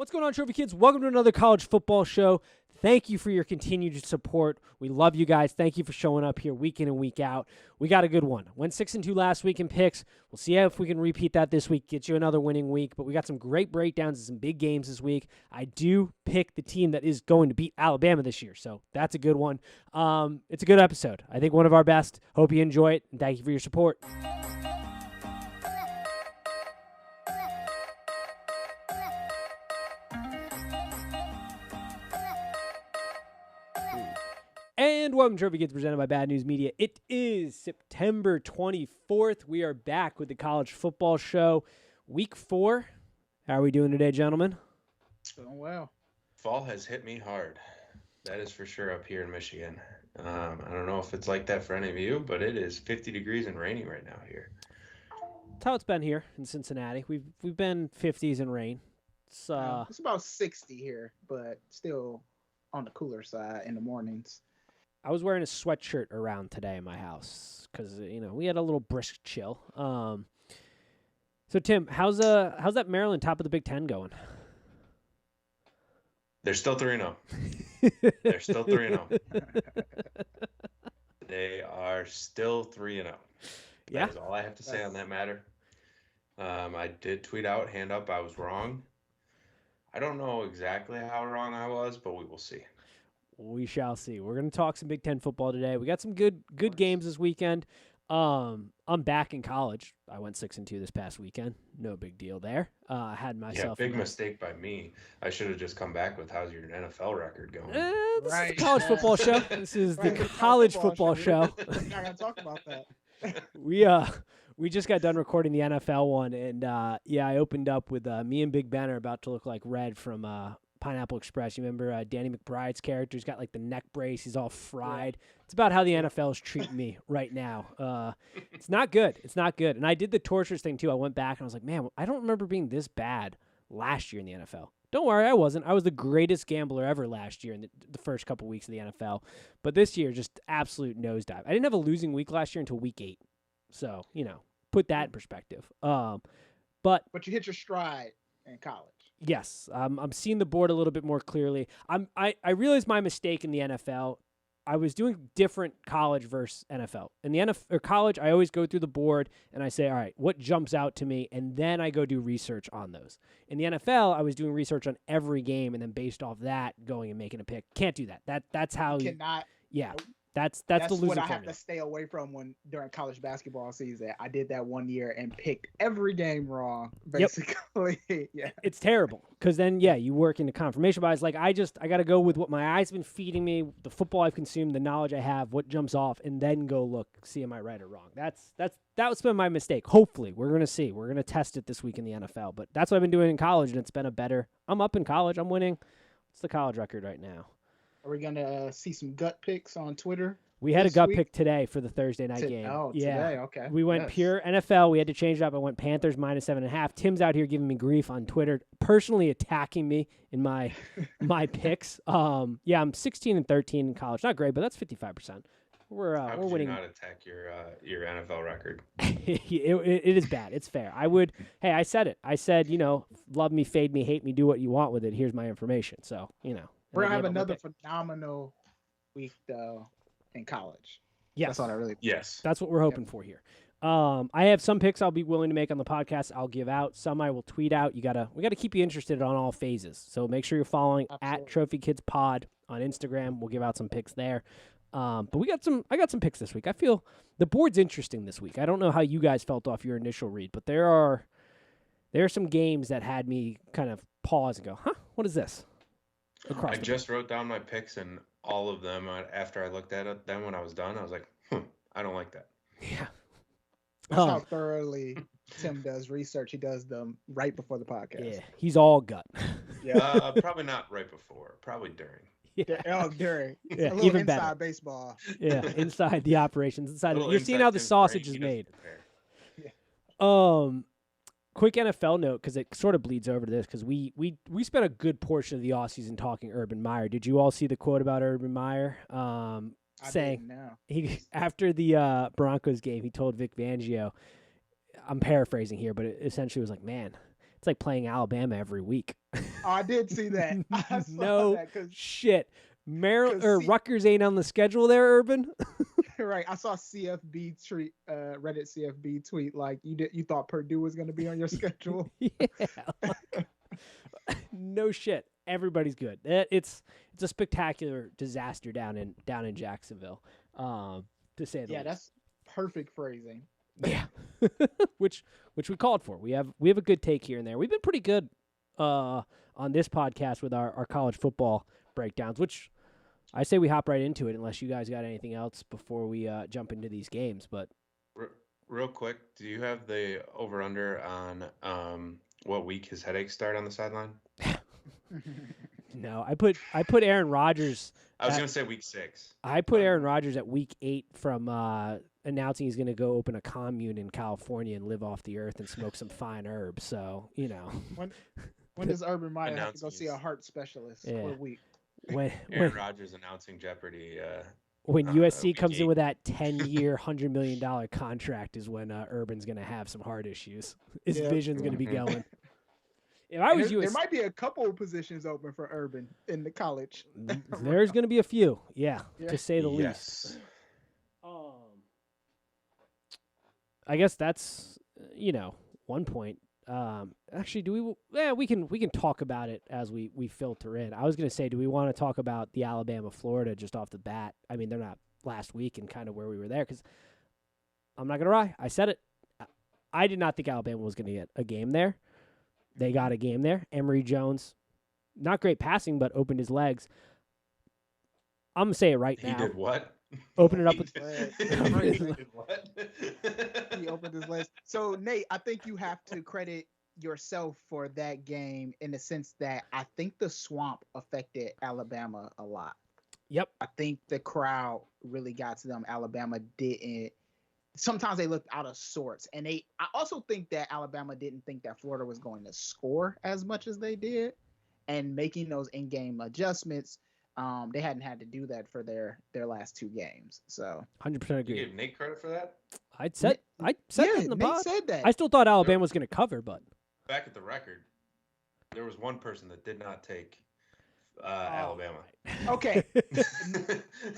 What's going on, Trophy Kids? Welcome to another college football show. Thank you for your continued support. We love you guys. Thank you for showing up here week in and week out. We got a good one. Went 6-2 last week in picks. We'll see if we can repeat that this week, get you another winning week. But we got some great breakdowns and some big games this week. I do pick the team that is going to beat Alabama this year, so that's a good one. It's a good episode. I think one of our best. Hope you enjoy it, and thank you for your support. And welcome to Trophy Kids, presented by Bad News Media. It is September 24th. We are back with the college football show. Week 4. How are we doing today, gentlemen? Doing well. Fall has hit me hard. That is for sure up here in Michigan. I don't know if it's like that for any of you, but it is 50 degrees and rainy right now here. That's how it's been here in Cincinnati. We've been 50s and rain. It's about 60 here, but still on the cooler side in the mornings. I was wearing a sweatshirt around today in my house because we had a little brisk chill. So Tim, how's that Maryland top of the Big Ten going? They're still 3-0. They're still 3-0. They are still 3-0. Yeah. That is all I have to say on that matter. I did tweet out, hand up, I was wrong. I don't know exactly how wrong I was, but we will see. We shall see. We're going to talk some Big Ten football today. We got some good games this weekend. I'm back in college. I went 6-2 this past weekend. No big deal there. I had myself big mistake by me. I should have just come back with how's your NFL record going. This is the college football show. This is the college football show. We're not going to talk about that. We just got done recording the NFL one, and I opened up with me and Big Ben are about to look like Red from Pineapple Express. You remember Danny McBride's character? He's got like the neck brace. He's all fried. Yeah. It's about how the NFL is treating me right now. It's not good. It's not good. And I did the torturous thing too. I went back and I was like, man, I don't remember being this bad last year in the NFL. Don't worry, I wasn't. I was the greatest gambler ever last year in the first couple weeks of the NFL. But this year, just absolute nosedive. I didn't have a losing week last year until week 8. So, put that in perspective. But you hit your stride in college. Yes, I'm seeing the board a little bit more clearly. I realized my mistake in the NFL. I was doing different college versus NFL. In the NFL or college, I always go through the board and I say, all right, what jumps out to me, and then I go do research on those. In the NFL, I was doing research on every game and then based off that going and making a pick. Can't do that. That's how you cannot. Yeah. That's the losing what I formula. have to stay away from during college basketball season. I did that one year and picked every game wrong, basically. Yep. Yeah. It's terrible because then, you work into confirmation bias. Like, I got to go with what my eyes have been feeding me, the football I've consumed, the knowledge I have, what jumps off, and then go look, see am I right or wrong. That was been my mistake. Hopefully, we're going to see. We're going to test it this week in the NFL. But that's what I've been doing in college, and it's been I'm up in college. I'm winning. What's the college record right now? Are we going to see some gut picks on Twitter? We had a gut pick today for the Thursday night game. Oh, today, okay. We went pure NFL. We had to change it up. I went Panthers -7.5. Tim's out here giving me grief on Twitter, personally attacking me in my picks. I'm 16-13 in college. Not great, but that's 55%. We're winning. How would you not attack your NFL record? it is bad. It's fair. Hey, I said it. I said, love me, fade me, hate me, do what you want with it. Here's my information. So, We're going to have another phenomenal week, though, in college. Yes. That's all I really. Yes. That's what we're hoping for here. I have some picks I'll be willing to make on the podcast. I'll give out. Some I will tweet out. We got to keep you interested on all phases. So make sure you're following at Trophy Kids Pod on Instagram. We'll give out some picks there. But I got some picks this week. I feel the board's interesting this week. I don't know how you guys felt off your initial read, but there are some games that had me kind of pause and go, huh, what is this? I just wrote down my picks, and all of them, after I looked at them when I was done, I was like, I don't like that. Yeah. That's how thoroughly Tim does research. He does them right before the podcast. Yeah, he's all gut. Yeah, probably not right before, probably during. Yeah. During. Yeah, a little even inside better. Baseball. Yeah, inside the operations, inside. You're seeing how the sausage is made. Yeah. Quick NFL note, because it sort of bleeds over to this, because we spent a good portion of the offseason talking Urban Meyer. Did you all see the quote about Urban Meyer? Saying after the Broncos game, he told Vic Fangio, I'm paraphrasing here, but it essentially was like, man, it's like playing Alabama every week. Oh, I did see that. I saw No that because shit. Maryland or see, Rutgers ain't on the schedule there, Urban. right. I saw CFB tweet, Reddit CFB tweet like you thought Purdue was going to be on your schedule. Yeah. No shit. Everybody's good. It's a spectacular disaster down in Jacksonville. To say the Yeah, least. that's perfect phrasing. Yeah. which we called for. We have a good take here and there. We've been pretty good on this podcast with our college football breakdowns, which I say we hop right into it unless you guys got anything else before we jump into these games. But real quick, do you have the over under on what week his headaches start on the sideline? no, I put Aaron Rodgers. I was gonna say week 6. I put Aaron Rodgers at week 8 from announcing he's going to go open a commune in California and live off the earth and smoke some fine herbs. So When does Urban Meyer have to Announcing go see his- a heart specialist Yeah. for a week? when Aaron Rodgers announcing Jeopardy. when USC week comes in 8. with that 10-year, $100 million contract is when Urban's going to have some heart issues. His Yeah. vision's going to be Mhm. going. If I was There USC, might be a couple of positions open for Urban in the college. there's going to be a few, yeah, Yeah. to say the least. Yes. I guess that's one point. Actually, do we? Yeah, we can talk about it as we filter in. I was gonna say, do we want to talk about the Alabama Florida just off the bat? I mean, they're not last week and kind of where we were there because I'm not gonna lie, I said it. I did not think Alabama was gonna get a game there. They got a game there. Emory Jones, not great passing, but opened his legs. I'm gonna say it right He now. did what? Open it up He with did- he did what? He opened his legs. So Nate, I think you have to credit yourself for that game in the sense that I think the swamp affected Alabama a lot. Yep. I think the crowd really got to them. Alabama didn't. Sometimes they looked out of sorts, and I also think that Alabama didn't think that Florida was going to score as much as they did, and making those in-game adjustments. They hadn't had to do that for their last 2 games. So 100% You agree. gave Nate credit for that? I said yeah, that in the Nate pod. said that. I still thought Alabama was going to cover, but Back at the record, there was one person that did not take Alabama. Okay.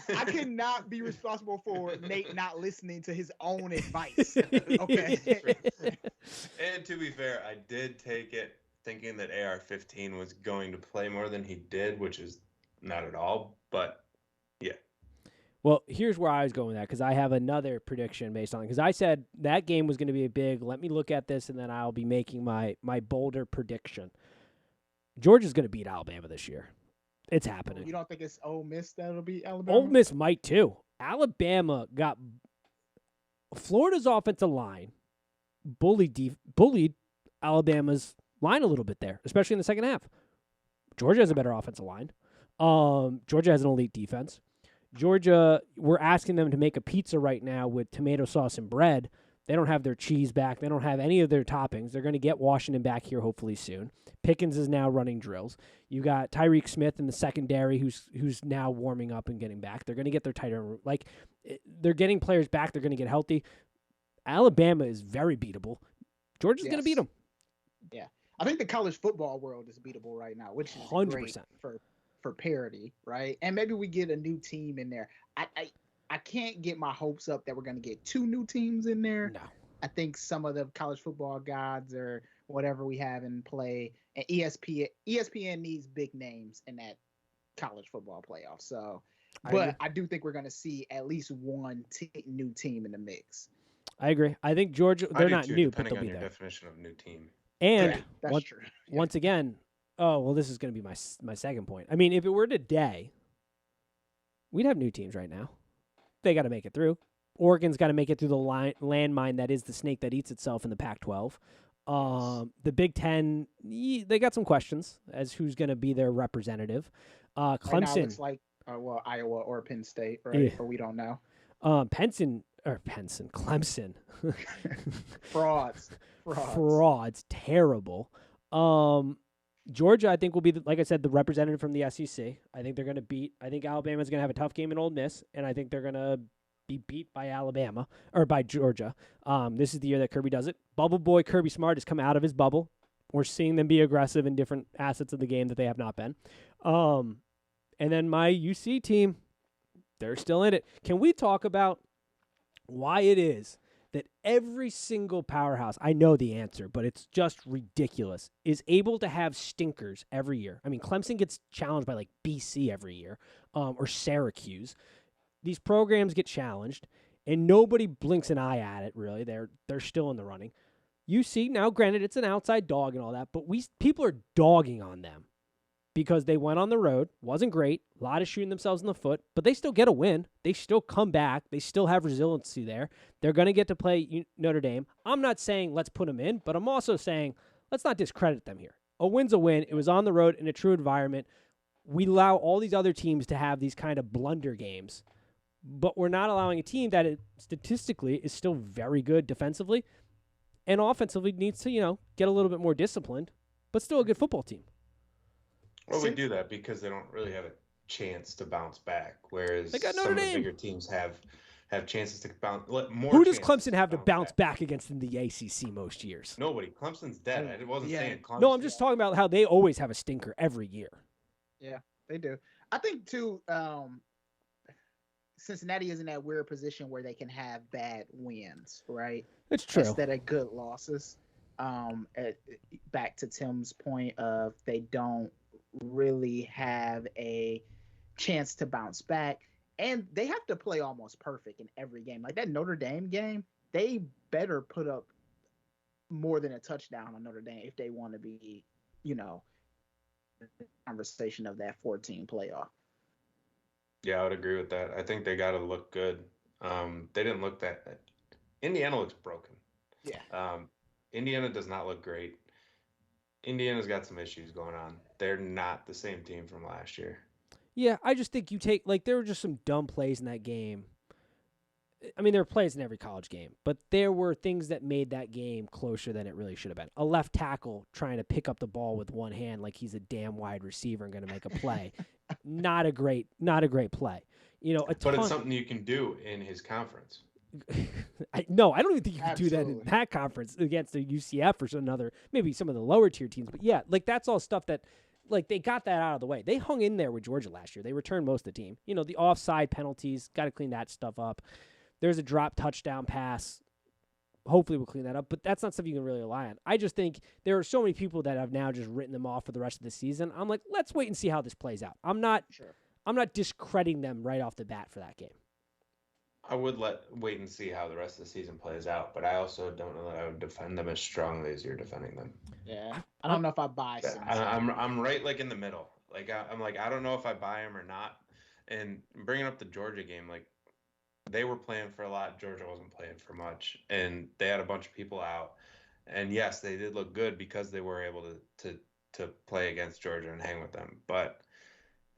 I cannot be responsible for Nate not listening to his own advice. Okay. And to be fair, I did take it thinking that AR-15 was going to play more than he did, which is not at all. But yeah, Well, here's where I was going with that because I have another prediction based on it. Because I said that game was going to be a big. Let me look at this, and then I'll be making my bolder prediction. Georgia's going to beat Alabama this year. It's happening. You don't think it's Ole Miss that'll be Alabama? Ole Miss might too. Alabama got Florida's offensive line bullied Alabama's line a little bit there, especially in the second half. Georgia has a better offensive line. Georgia has an elite defense. Georgia, we're asking them to make a pizza right now with tomato sauce and bread. They don't have their cheese back. They don't have any of their toppings. They're going to get Washington back here hopefully soon. Pickens is now running drills. You got Tyreek Smith in the secondary who's now warming up and getting back. They're going to get their tight end. They're getting players back. They're going to get healthy. Alabama is very beatable. Georgia's going to beat them. Yeah. I think the college football world is beatable right now, which is 100%. great for parity, right? And maybe we get a new team in there. I can't get my hopes up that we're going to get 2 new teams in there. No. I think some of the college football gods or whatever we have in play, and ESPN needs big names in that college football playoff. So, but I do think we're going to see at least one new team in the mix. I agree. I think Georgia, I they're do not too, new, but depending they'll on be your there. definition of new team. And Right, that's once, true. once again, oh, well, this is going to be my second point. I mean, if it were today, we'd have new teams right now. They got to make it through. Oregon's got to make it through the landmine that is the snake that eats itself in the Pac-12. The Big Ten, they got some questions as who's going to be their representative. Right now, Clemson, it's like Iowa or Penn State, right? Yeah. But we don't know. Clemson. Frauds. Frauds, terrible. Georgia, I think, will be, like I said, the representative from the SEC. I think they're going to beat. I think Alabama's going to have a tough game in Ole Miss, and I think they're going to be beat by Alabama or by Georgia. This is the year that Kirby does it. Bubble boy Kirby Smart has come out of his bubble. We're seeing them be aggressive in different assets of the game that they have not been. And then my UC team, they're still in it. Can we talk about why it is that every single powerhouse, I know the answer, but it's just ridiculous, is able to have stinkers every year? I mean, Clemson gets challenged by like BC every year, or Syracuse. These programs get challenged, and nobody blinks an eye at it, really. They're still in the running. UC, now granted, it's an outside dog and all that, but people are dogging on them because they went on the road, wasn't great, a lot of shooting themselves in the foot, but they still get a win. They still come back. They still have resiliency there. They're going to get to play Notre Dame. I'm not saying let's put them in, but I'm also saying let's not discredit them here. A win's a win. It was on the road in a true environment. We allow all these other teams to have these kind of blunder games, but we're not allowing a team that statistically is still very good defensively and offensively needs to, get a little bit more disciplined, but still a good football team. Well, we do that because they don't really have a chance to bounce back, whereas They got some Notre of the Dame. bigger teams have chances to bounce. More. Who does chances Clemson have to bounce back against in the ACC most years? Nobody. Clemson's dead. I wasn't saying Clemson. No, I'm just talking about how they always have a stinker every year. Yeah, they do. I think too. Cincinnati is in that weird position where they can have bad wins, right? It's true. Instead of good losses. Back to Tim's point of they don't really have a chance to bounce back, and they have to play almost perfect in every game. Like that Notre Dame game, they better put up more than a touchdown on Notre Dame if they want to be, conversation of that 14 playoff. Yeah, I would agree with that. I think they got to look good. They didn't look that. Indiana looks broken. Yeah. Indiana does not look great. Indiana's got some issues going on. They're not the same team from last year. Yeah, I just think there were just some dumb plays in that game. I mean, there are plays in every college game, but there were things that made that game closer than it really should have been. A left tackle trying to pick up the ball with one hand like he's a damn wide receiver and going to make a play. Not a great play. But it's something you can do in his conference. I don't even think you can do that in Absolutely. that conference against the UCF or maybe some of the lower tier teams. But yeah, that's all stuff that, they got that out of the way. They hung in there with Georgia last year. They returned most of the team. The offside penalties, got to clean that stuff up. There's a drop touchdown pass. Hopefully we'll clean that up, but that's not stuff you can really rely on. I just think there are so many people that have now just written them off for the rest of the season. I'm like, let's wait and see how this plays out. I'm not discrediting them right off the bat for that game. I would wait and see how the rest of the season plays out, but I also don't know that I would defend them as strongly as you're defending them. Yeah. I don't know if I buy I'm right in the middle. I don't know if I buy them or not. And bringing up the Georgia game, they were playing for a lot. Georgia wasn't playing for much, and they had a bunch of people out. And yes, they did look good because they were able to play against Georgia and hang with them. But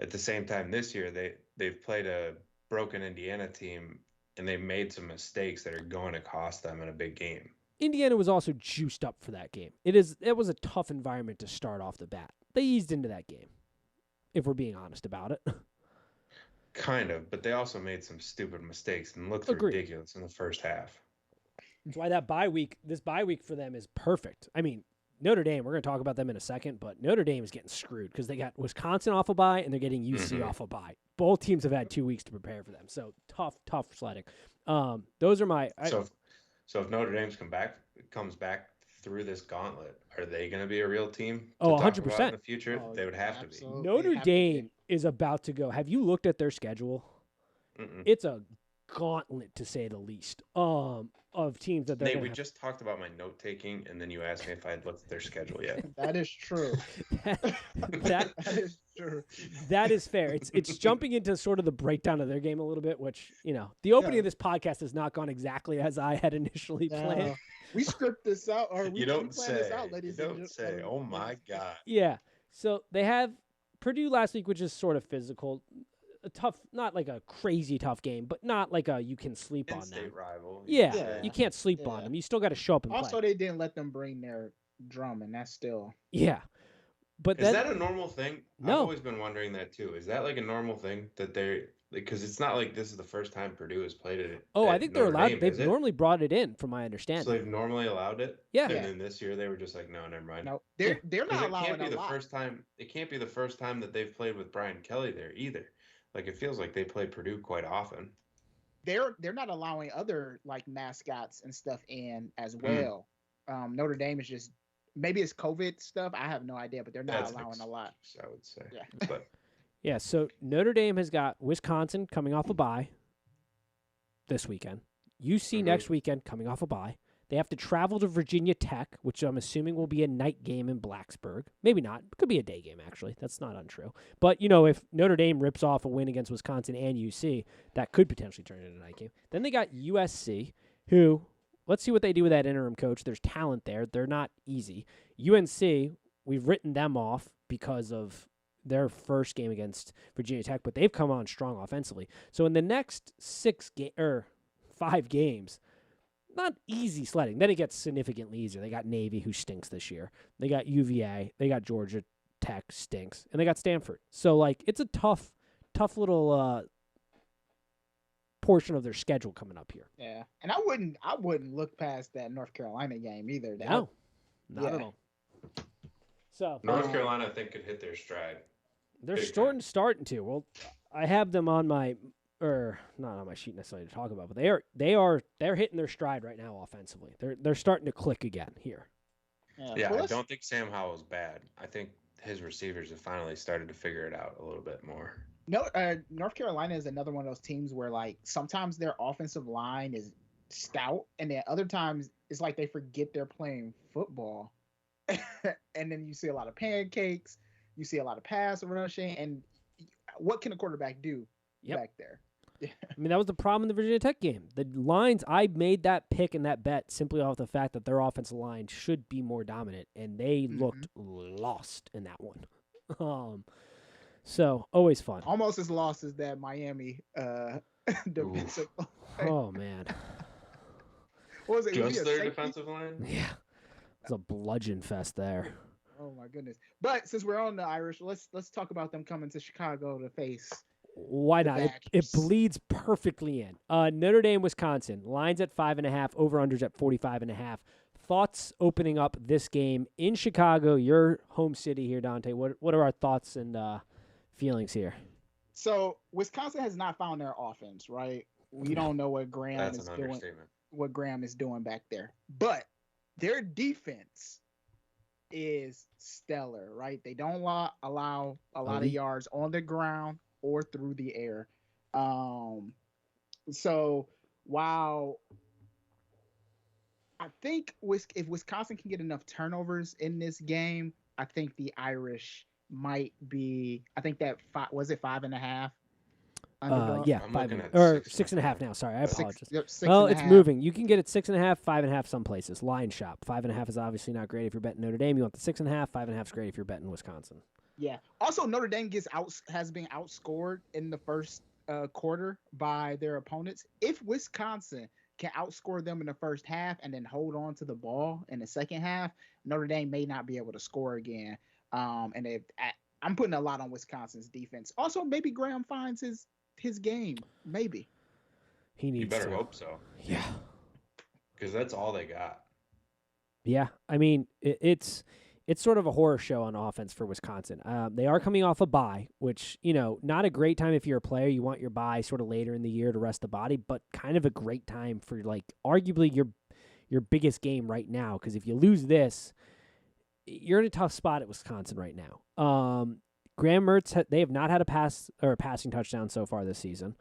at the same time, this year they've played a broken Indiana team, and they made some mistakes that are going to cost them in a big game. Indiana was also juiced up for that game. It was a tough environment to start off the bat. They eased into that game, if we're being honest about it. Kind of, but they also made some stupid mistakes and looked Agreed. ridiculous in the first half. That's why this bye week for them is perfect. I mean, Notre Dame, we're going to talk about them in a second, but Notre Dame is getting screwed because they got Wisconsin off a bye and they're getting UC off a bye. Both teams have had 2 weeks to prepare for them. So tough sledding. Those are my. So if Notre Dame comes back through this gauntlet, are they going to be a real team? To 100%. in the future, they would have to be. Notre Dame is about to go. Have you looked at their schedule? Mm-mm. It's a gauntlet, to say the least, of teams that they're Nate, gonna we have. just talked about my note taking, and then you asked me if I had looked at their schedule yet. That is true. that That is true. That is fair. It's jumping into sort of the breakdown of their game a little bit, which, the opening of this podcast has not gone exactly as I had initially planned. We script this out, or we You don't plan say. this out, ladies You and don't gentlemen. say. Oh my God. Yeah. So they have Purdue last week, which is sort of physical. A tough, not like a crazy tough game, but not like a you can sleep on them. In-state rival. Yeah, Yeah. you can't sleep on Yeah. them. You still got to show up and Also, play. they didn't let them bring their drum, and that's still. Yeah. But Is that a normal thing? No. I've always been wondering that too. Is that like a normal thing that because it's not like this is the first time Purdue has played it. Oh, I at think they're Notre allowed. Dame, They've is it? normally brought it in, from my So understanding. they've normally allowed it. Yeah. And Yeah. then this year they were just like, no, never mind. No, Yeah. they're Because not it can't allowing be a the lot. first time. It can't be the first time that they've played with Brian Kelly there either. Like it feels like they play Purdue quite often. They're not allowing other like mascots and stuff in as well. Notre Dame is just maybe it's COVID stuff. I have no idea, but they're not That's an allowing a lot. excuse, I would say. Yeah. But Yeah, so Notre Dame has got Wisconsin coming off a bye this weekend. UC Mhm. next weekend coming off a bye. They have to travel to Virginia Tech, which I'm assuming will be a night game in Blacksburg. Maybe not. It could be a day game, actually. That's not untrue. But, if Notre Dame rips off a win against Wisconsin and UC, that could potentially turn into a night game. Then they got USC, who, let's see what they do with that interim coach. There's talent there. They're not easy. UNC, we've written them off because of their first game against Virginia Tech, but they've come on strong offensively. So in the next 5 games, not easy sledding. Then it gets significantly easier. They got Navy, who stinks this year. They got UVA. They got Georgia Tech, stinks, and they got Stanford. So it's a tough little portion of their schedule coming up here. Yeah, and I wouldn't look past that North Carolina game either. No, not at Yeah. all. So North Carolina, I think, could hit their stride. they're Big starting to. Well, I have them on my not on my sheet necessarily to talk about, but they're hitting their stride right now offensively. They're starting to click again here. Yeah, Well, I don't think Sam Howell's bad. I think his receivers have finally started to figure it out a little bit more. No, North Carolina is another one of those teams where like sometimes their offensive line is stout, and then other times it's like they forget they're playing football, and then you see a lot of pancakes, you see a lot of pass rushing, and what can a quarterback do back there? I mean, that was the problem in the Virginia Tech game. The lines, I made that pick and that bet simply off the fact that their offensive line should be more dominant, and they looked lost in that one. So always fun. Almost as lost as that Miami defensive. Oh man, What was it? Was he Just a their safety? defensive line? yeah, it's a bludgeon fest there. Oh my goodness! But since we're on the Irish, let's talk about them coming to Chicago to face. Why not? It Badgers. bleeds perfectly in. Notre Dame, Wisconsin. Lines at 5.5. Over/unders at 45.5. Thoughts opening up this game in Chicago, your home city here, Dante. What are our thoughts and feelings here? So Wisconsin has not found their offense, right? We don't know what Graham That's is an doing. understatement. What Graham is doing back there, but their defense is stellar, right? They don't allow a lot of Elite. yards on the ground or through the air. So while I think if Wisconsin can get enough turnovers in this game, I think the Irish might be. I think that was it 5.5. Underdog? Yeah, I'm 5 looking at 6.5 now. Sorry, I apologize. Six Well, and a it's half. moving. You can get it 6.5, 5.5 some places. Line shop. 5.5 is obviously not great if you're betting Notre Dame. You want the 6.5. 5.5 is great if you're betting Wisconsin. Yeah. Also, Notre Dame has been outscored in the first quarter by their opponents. If Wisconsin can outscore them in the first half and then hold on to the ball in the second half, Notre Dame may not be able to score again. And I'm putting a lot on Wisconsin's defense. Also, maybe Graham finds his game. Maybe. He needs You better to. hope so, Yeah. because that's all they got. Yeah, I mean, it's sort of a horror show on offense for Wisconsin. They are coming off a bye, which, not a great time if you're a player. You want your bye sort of later in the year to rest the body, but kind of a great time for, arguably your biggest game right now, because if you lose this, you're in a tough spot at Wisconsin right now. Graham Mertz, they have not had a pass or a passing touchdown so far this season.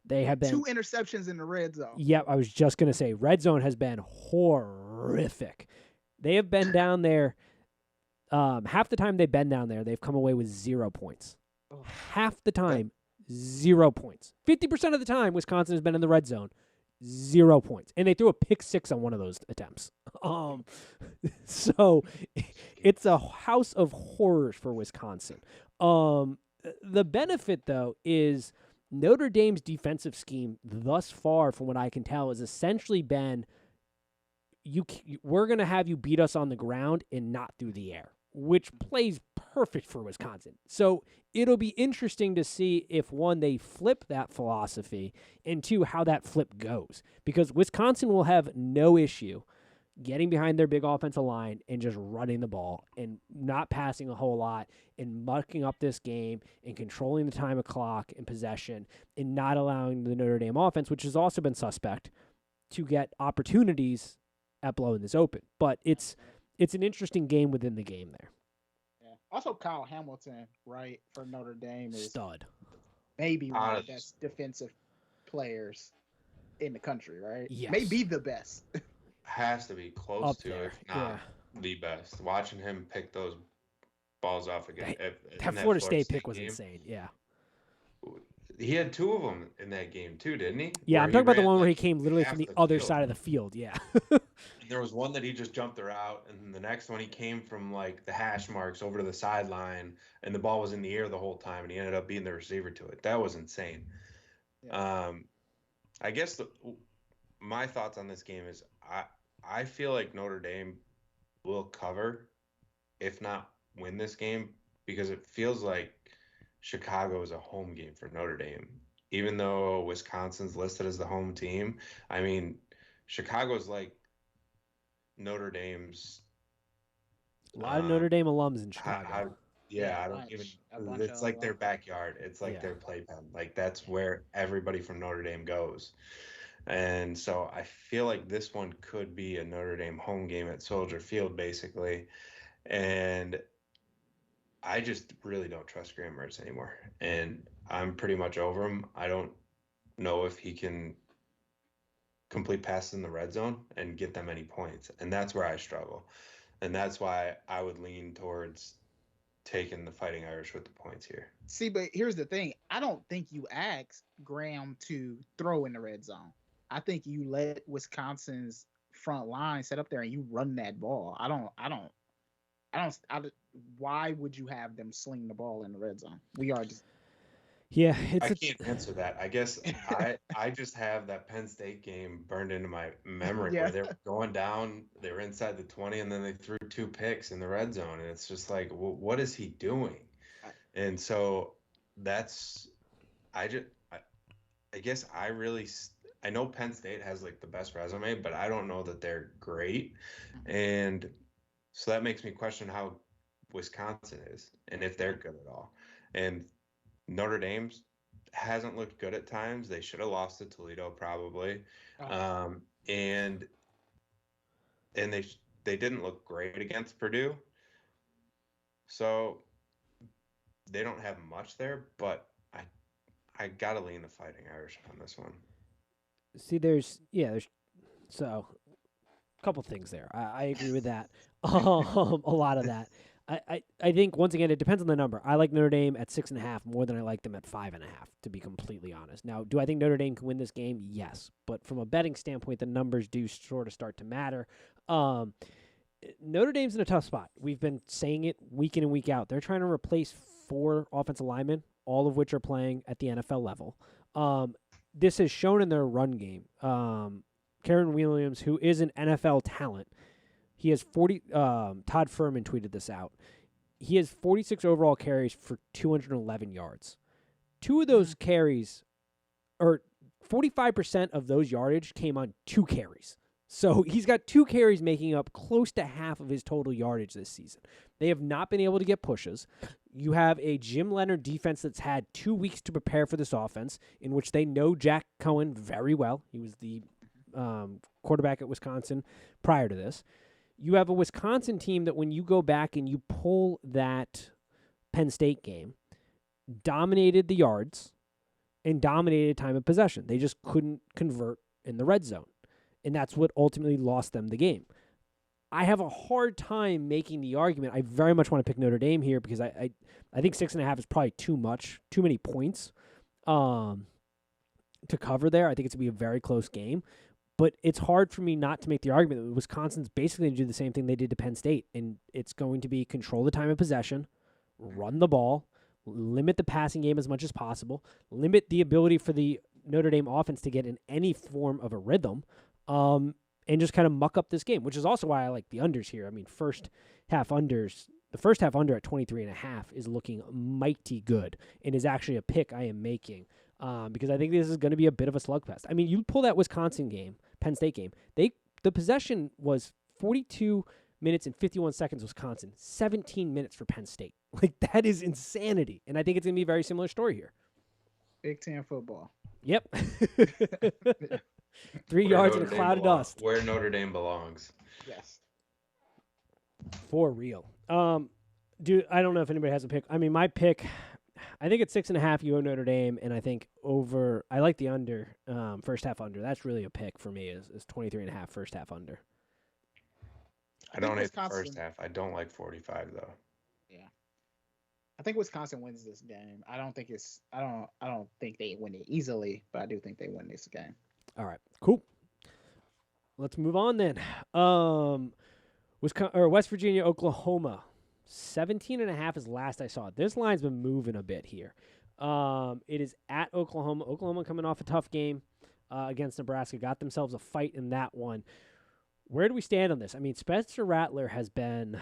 They have been 2 interceptions in the red zone. Yep, I was just going to say, red zone has been horrific. They have been down there. Half the time they've been down there, they've come away with 0 points. Half the time, 0 points. 50% of the time, Wisconsin has been in the red zone, 0 points. And they threw a pick 6 on one of those attempts. So it's a house of horrors for Wisconsin. The benefit, though, is Notre Dame's defensive scheme thus far, from what I can tell, has essentially been we're going to have you beat us on the ground and not through the air. which plays perfect for Wisconsin. So it'll be interesting to see if, one, they flip that philosophy, and two, how that flip goes. Because Wisconsin will have no issue getting behind their big offensive line and just running the ball and not passing a whole lot and mucking up this game and controlling the time of clock and possession and not allowing the Notre Dame offense, which has also been suspect, to get opportunities at blowing this open. But it's an interesting game within the game there. Yeah. Also, Kyle Hamilton, right, for Notre Dame is Stud. maybe one of the best defensive players in the country, right? Yes. Maybe the best. Has to be close Up to, there, if not the best. Watching him pick those balls off again. That Florida State pick was insane. Yeah. He had two of them in that game too, didn't he? Yeah, where I'm talking about the one where he like came literally from the other side of the field. Yeah. There was one that he just jumped her out, and the next one he came from like the hash marks over to the sideline, and the ball was in the air the whole time, and he ended up being the receiver to it. That was insane. Yeah. I guess my thoughts on this game is I feel like Notre Dame will cover, if not win this game, because it feels like Chicago is a home game for Notre Dame. Even though Wisconsin's listed as the home team, I mean, Chicago's like Notre Dame's. A lot of Notre Dame alums in Chicago. I don't even. It's like their backyard. It's like their playpen. Like that's where everybody from Notre Dame goes. And so I feel like this one could be a Notre Dame home game at Soldier Field, basically. And I just really don't trust Graham Mertz anymore. And I'm pretty much over him. I don't know if he can complete passes in the red zone and get them any points. And that's where I struggle. And that's why I would lean towards taking the Fighting Irish with the points here. See, but here's the thing. I don't think you asked Graham to throw in the red zone. I think you let Wisconsin's front line set up there and you run that ball. Why would you have them sling the ball in the red zone? We are just. Yeah, I can't answer that. I guess I just have that Penn State game burned into my memory where they were going down, they were inside the 20, and then they threw 2 picks in the red zone, and it's just like, well, what is he doing? And so that's I guess I know Penn State has like the best resume, but I don't know that they're great. And so that makes me question how Wisconsin is and if they're good at all. And Notre Dame hasn't looked good at times. They should have lost to Toledo probably. And they didn't look great against Purdue. So they don't have much there, but I got to lean the Fighting Irish on this one. See, there's so a couple things there. I agree with that. A lot of that. I think once again it depends on the number. I like Notre Dame at 6.5 more than I like them at 5.5, to be completely honest. Now, do I think Notre Dame can win this game? Yes, but from a betting standpoint, the numbers do sort of start to matter. Notre Dame's in a tough spot. We've been saying it week in and week out. They're trying to replace 4 offensive linemen, all of which are playing at the NFL level. This is shown in their run game. Karen Williams, who is an NFL talent, he has 40. Todd Furman tweeted this out. He has 46 overall carries for 211 yards. 2 of those carries, or 45% of those yardage came on 2 carries. So he's got 2 carries making up close to half of his total yardage this season. They have not been able to get pushes. You have a Jim Leonard defense that's had 2 weeks to prepare for this offense, in which they know Jack Cohen very well. He was the quarterback at Wisconsin prior to this. You have a Wisconsin team that when you go back and you pull that Penn State game, dominated the yards and dominated time of possession. They just couldn't convert in the red zone. And that's what ultimately lost them the game. I have a hard time making the argument. I very much want to pick Notre Dame here because I think 6.5 is probably too much, too many points to cover there. I think it's going to be a very close game. But it's hard for me not to make the argument that Wisconsin's basically going to do the same thing they did to Penn State. And it's going to be control the time of possession, run the ball, limit the passing game as much as possible, limit the ability for the Notre Dame offense to get in any form of a rhythm, and just kind of muck up this game, which is also why I like the unders here. I mean, first half unders the first half under at 23.5 is looking mighty good and is actually a pick I am making because I think this is going to be a bit of a slugfest. I mean, you pull that Wisconsin game, Penn State game, the possession was 42 minutes and 51 seconds Wisconsin, 17 minutes for Penn State. Like, that is insanity. And I think it's going to be a very similar story here. Big Ten football. Yep. 3 yards in a cloud of dust. Where Notre Dame belongs. Yes. For real. Dude, I don't know if anybody has a pick. I mean, my pick, I think it's 6.5. You go Notre Dame, and I think I like the under, first half under. That's really a pick for me. Is 23.5 first half under. I don't hate the first half. I don't like 45 though. Yeah, I think Wisconsin wins this game. I don't think they win it easily, but I do think they win this game. All right, cool. Let's move on then. West Virginia, Oklahoma. 17.5 is last I saw. This line's been moving a bit here. It is at Oklahoma. Oklahoma coming off a tough game against Nebraska. Got themselves a fight in that one. Where do we stand on this? I mean, Spencer Rattler has been,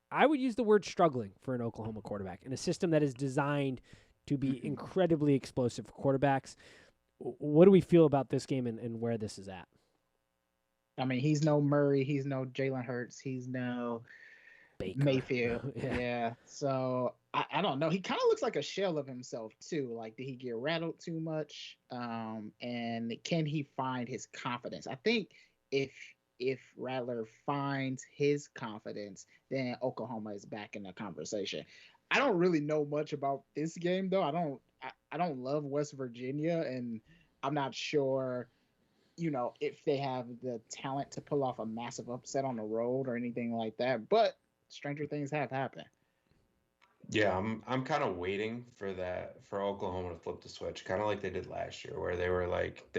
I would use the word struggling for an Oklahoma quarterback in a system that is designed to be incredibly explosive for quarterbacks. What do we feel about this game and where this is at? I mean, he's no Murray. He's no Jalen Hurts. He's no Baker. Mayfield. Yeah. So I don't know. He kind of looks like a shell of himself too. Like, did he get rattled too much? And can he find his confidence? I think if Rattler finds his confidence, then Oklahoma is back in the conversation. I don't really know much about this game though. I don't love West Virginia, and I'm not sure, if they have the talent to pull off a massive upset on the road or anything like that. But stranger things have happened. Yeah, I'm kind of waiting for Oklahoma to flip the switch, kind of like they did last year, where they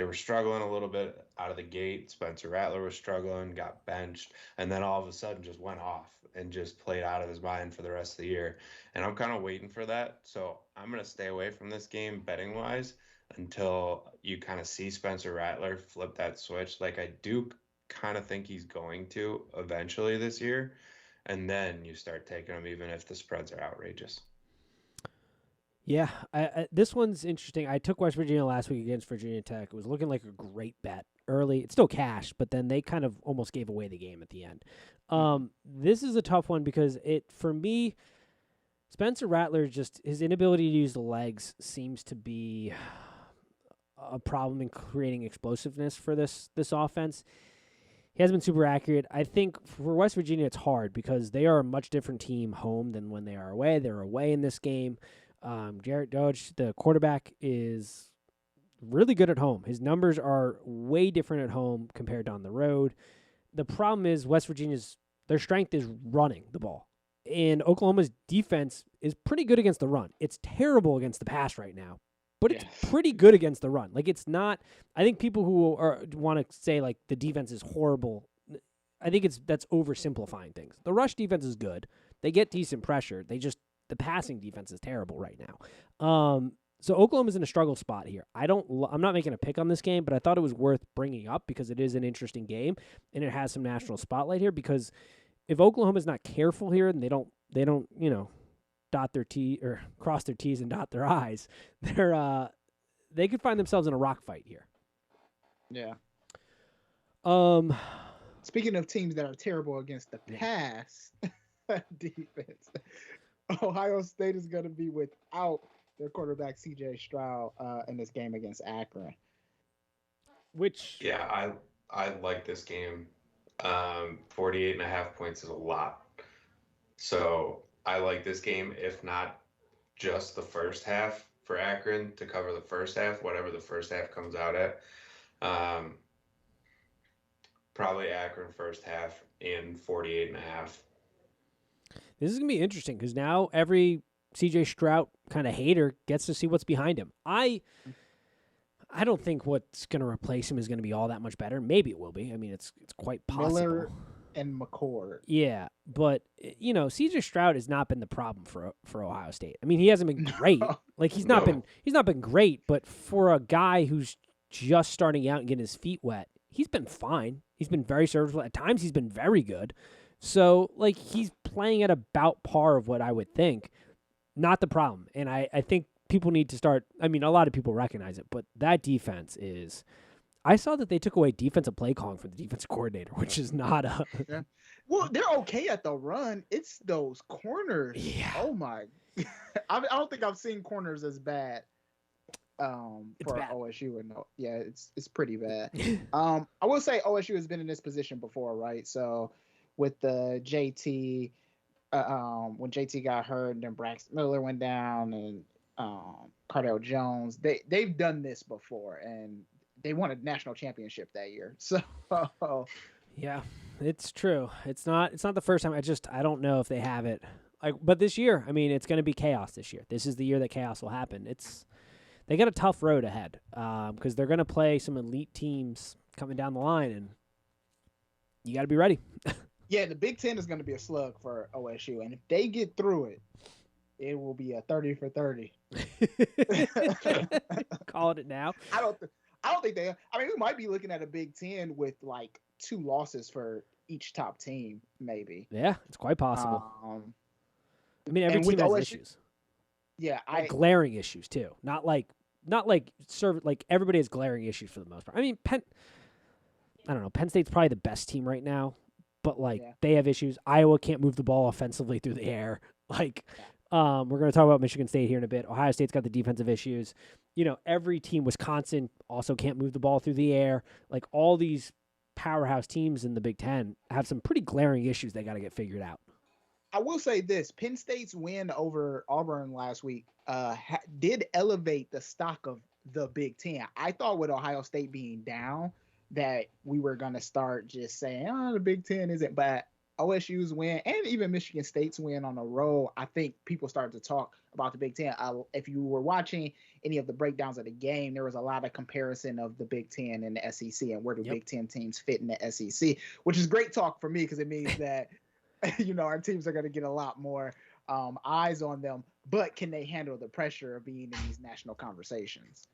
were struggling a little bit out of the gate. Spencer Rattler was struggling, got benched, and then all of a sudden just went off and just played out of his mind for the rest of the year. And I'm kind of waiting for that. So I'm going to stay away from this game betting wise until you kind of see Spencer Rattler flip that switch. Like, I do kind of think he's going to eventually this year. And then you start taking them even if the spreads are outrageous. Yeah, this one's interesting. I took West Virginia last week against Virginia Tech. It was looking like a great bet early. It's still cash, but then they kind of almost gave away the game at the end. This is a tough one because for me, Spencer Rattler, just his inability to use the legs seems to be a problem in creating explosiveness for this offense. He hasn't been super accurate. I think for West Virginia, it's hard because they are a much different team home than when they are away. They're away in this game. Jarrett Doege, the quarterback, is really good at home. His numbers are way different at home compared to on the road. The problem is West Virginia's, their strength is running the ball. And Oklahoma's defense is pretty good against the run. It's terrible against the pass right now. But it's pretty good against the run. Like, it's not. I think people who want to say like the defense is horrible, I think that's oversimplifying things. The rush defense is good. They get decent pressure. The passing defense is terrible right now. So Oklahoma's in a struggle spot here. I'm not making a pick on this game, but I thought it was worth bringing up because it is an interesting game and it has some national spotlight here. Because if Oklahoma's not careful here and they don't dot their T or cross their T's and dot their I's, they could find themselves in a rock fight here. Yeah. Speaking of teams that are terrible against the pass defense, Ohio State is going to be without their quarterback CJ Stroud in this game against Akron. I like this game. 48.5 points is a lot. So I like this game, if not just the first half for Akron to cover the first half, whatever the first half comes out at. Probably Akron first half in 48.5. This is going to be interesting because now every CJ Stroud kind of hater gets to see what's behind him. I don't think what's going to replace him is going to be all that much better. Maybe it will be. I mean, it's quite possible. Miller and McCord. Yeah, but CJ Stroud has not been the problem for Ohio State. I mean, he hasn't been great. Like he's not been great, but for a guy who's just starting out and getting his feet wet, he's been fine. He's been very serviceable. At times he's been very good. So, like, he's playing at about par of what I would think. Not the problem. And I think people need to start. I mean, a lot of people recognize it, but that defense is. I saw that they took away defensive play calling for the defensive coordinator, which is not a. Yeah. Well, they're okay at the run. It's those corners. Yeah. Oh my. I don't think I've seen corners as bad. For bad. OSU and yeah, it's pretty bad. I will say OSU has been in this position before, right? So with the JT, when JT got hurt, and then Braxton Miller went down, and Cardell Jones, they've done this before, and they won a national championship that year. So Yeah, it's true. It's not the first time. I don't know if they have it. Like, but this year, I mean, it's going to be chaos this year. This is the year that chaos will happen. They got a tough road ahead because they're going to play some elite teams coming down the line, and you got to be ready. Yeah, the Big Ten is going to be a slug for OSU, and if they get through it, it will be a 30 for 30. Calling it now. I don't think they. I mean, we might be looking at a Big Ten with like 2 losses for each top team, maybe. Yeah, it's quite possible. I mean, every and team with has OSU issues. Yeah, Like glaring issues too. Not like everybody has glaring issues for the most part. I mean, I don't know. Penn State's probably the best team right now, but like they have issues. Iowa can't move the ball offensively through the air. Like, we're going to talk about Michigan State here in a bit. Ohio State's got the defensive issues. You know, every team, Wisconsin also can't move the ball through the air. Like, all these powerhouse teams in the Big Ten have some pretty glaring issues they got to get figured out. I will say this: Penn State's win over Auburn last week did elevate the stock of the Big Ten. I thought with Ohio State being down that we were going to start just saying, "Oh, the Big Ten isn't." But OSU's win and even Michigan State's win on the road, I think people started to talk about the Big Ten. If you were watching any of the breakdowns of the game, there was a lot of comparison of the Big Ten and the SEC and where do Big Ten teams fit in the SEC, which is great talk for me because it means that our teams are going to get a lot more eyes on them, but can they handle the pressure of being in these national conversations?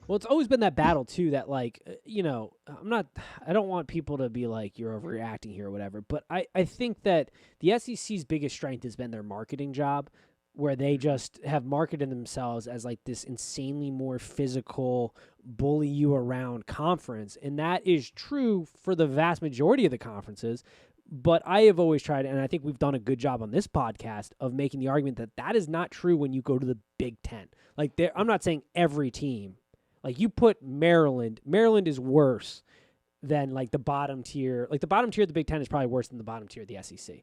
Well, it's always been that battle too that like, I don't want people to be like you're overreacting here or whatever, but I think that the SEC's biggest strength has been their marketing job, where they just have marketed themselves as like this insanely more physical, bully you around conference. And that is true for the vast majority of the conferences. But I have always tried, and I think we've done a good job on this podcast of making the argument that that is not true when you go to the Big Ten. Like, I'm not saying every team. Like, you put Maryland is worse than like the bottom tier. Like, the bottom tier of the Big Ten is probably worse than the bottom tier of the SEC.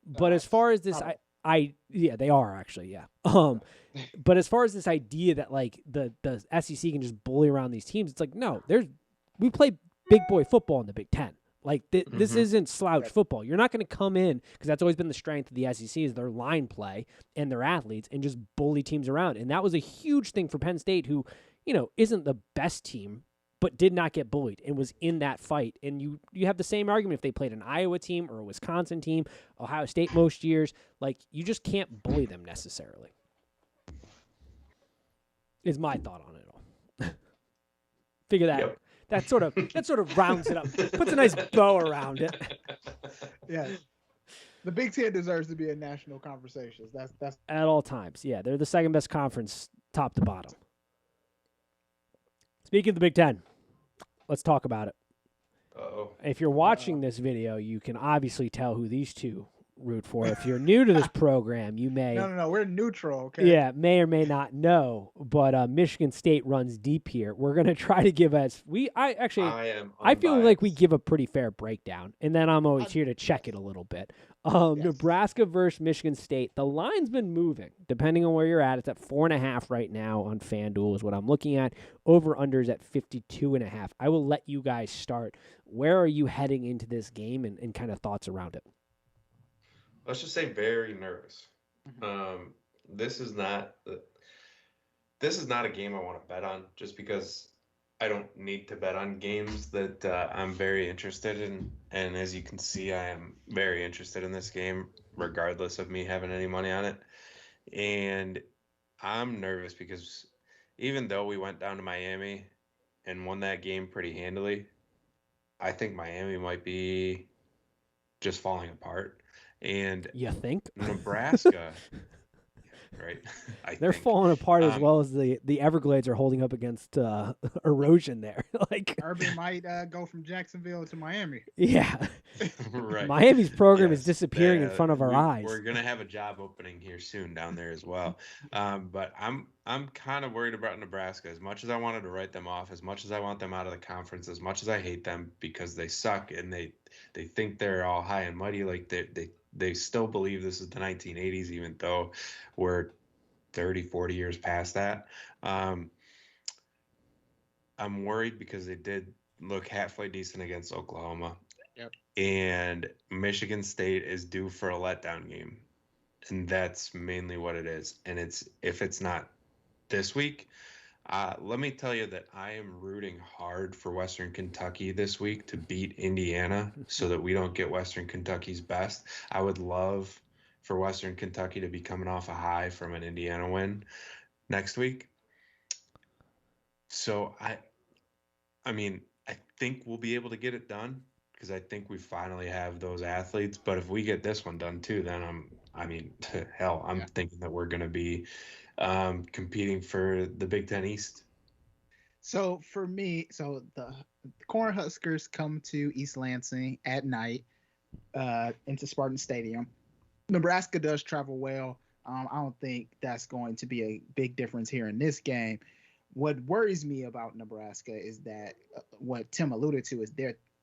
But as far as this, yeah, they are actually, yeah. But as far as this idea that like the SEC can just bully around these teams, it's like, no, we play big boy football in the Big Ten. Like, this isn't slouch football. You're not going to come in, because that's always been the strength of the SEC, is their line play and their athletes, and just bully teams around. And that was a huge thing for Penn State, who, isn't the best team, but did not get bullied and was in that fight. And you have the same argument if they played an Iowa team or a Wisconsin team, Ohio State most years. Like, you just can't bully them necessarily. Is my thought on it all. Figure that out. That sort of rounds it up, puts a nice bow around it. Yeah, the Big Ten deserves to be in national conversations. That's at all times. Yeah, they're the second best conference, top to bottom. Speaking of the Big Ten, let's talk about it. Uh-oh. If you're watching this video, you can obviously tell who these two root for. If you're new to this program, you may... No, we're neutral, okay? Yeah, may or may not know, but Michigan State runs deep here. We're going to try to give us... I feel like we give a pretty fair breakdown, and then I'm always here to check it a little bit. Yes. Nebraska versus Michigan State. The line's been moving, depending on where you're at. It's at 4.5 right now on FanDuel is what I'm looking at. Over-under is at 52.5. I will let you guys start. Where are you heading into this game and kind of thoughts around it? Let's just say very nervous. This is not a game I want to bet on, just because I don't need to bet on games that I'm very interested in. And as you can see, I am very interested in this game, regardless of me having any money on it. And I'm nervous because even though we went down to Miami and won that game pretty handily, I think Miami might be just falling apart. And You think? Nebraska, right? They're falling apart as Um, well as the Everglades are holding up against erosion there. Like, Urban might go from Jacksonville to Miami. yeah, right. Miami's program is Yes, disappearing in front of our eyes. We're gonna have a job opening here soon down there as well. But I'm kind of worried about Nebraska. As much as I wanted to write them off, as much as I want them out of the conference, as much as I hate them because they suck and they think they're all high and mighty, like they still believe this is the 1980s, even though we're 30, 40 years past that. I'm worried because they did look halfway decent against Oklahoma. Yep. And Michigan State is due for a letdown game. And that's mainly what it is. And if it's not this week, let me tell you that I am rooting hard for Western Kentucky this week to beat Indiana so that we don't get Western Kentucky's best. I would love for Western Kentucky to be coming off a high from an Indiana win next week. So I mean, I think we'll be able to get it done because I think we finally have those athletes. But if we get this one done too, then I'm thinking that we're going to be competing for the Big Ten East. So for me, the Cornhuskers come to East Lansing at night into Spartan Stadium. Nebraska does travel well. I don't think that's going to be a big difference here in this game. What worries me about Nebraska is that what Tim alluded to is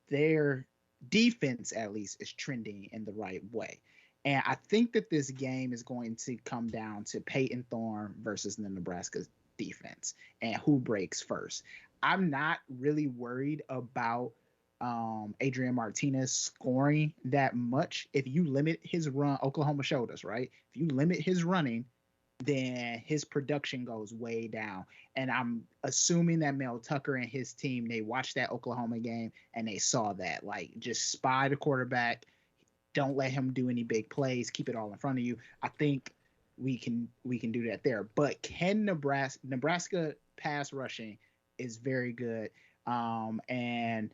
their defense, at least, is trending in the right way. And I think that this game is going to come down to Peyton Thorne versus the Nebraska defense and who breaks first. I'm not really worried about Adrian Martinez scoring that much. If you limit his run, Oklahoma showed us, right? If you limit his running, then his production goes way down. And I'm assuming that Mel Tucker and his team, they watched that Oklahoma game and they saw that. Like, just spy the quarterback. Don't let him do any big plays. Keep it all in front of you. I think we can do that there. But can Nebraska pass rushing is very good. And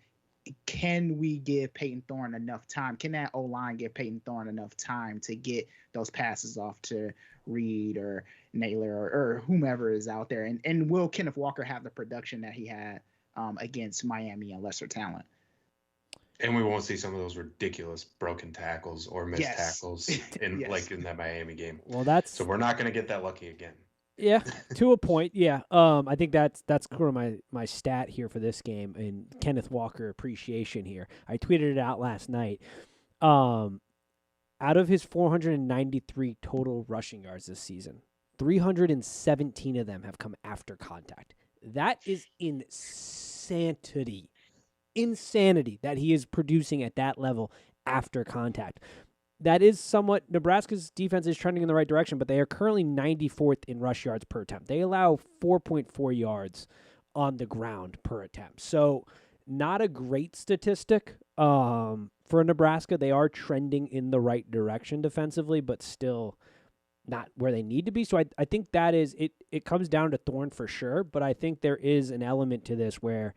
can we give Peyton Thorne enough time? Can that O-line give Peyton Thorne enough time to get those passes off to Reed or Naylor or whomever is out there? And will Kenneth Walker have the production that he had against Miami and lesser talent? And we won't see some of those ridiculous broken tackles or missed tackles like in that Miami game. Well, so we're not going to get that lucky again. Yeah, to a point. Yeah, I think that's kind of my stat here for this game and Kenneth Walker appreciation here. I tweeted it out last night. Out of his 493 total rushing yards this season, 317 of them have come after contact. That is insanity that he is producing at that level after contact. That is somewhat, Nebraska's defense is trending in the right direction, but they are currently 94th in rush yards per attempt. They allow 4.4 yards on the ground per attempt. So not a great statistic for Nebraska. They are trending in the right direction defensively, but still not where they need to be. So I think that is, it comes down to Thorne for sure, but I think there is an element to this where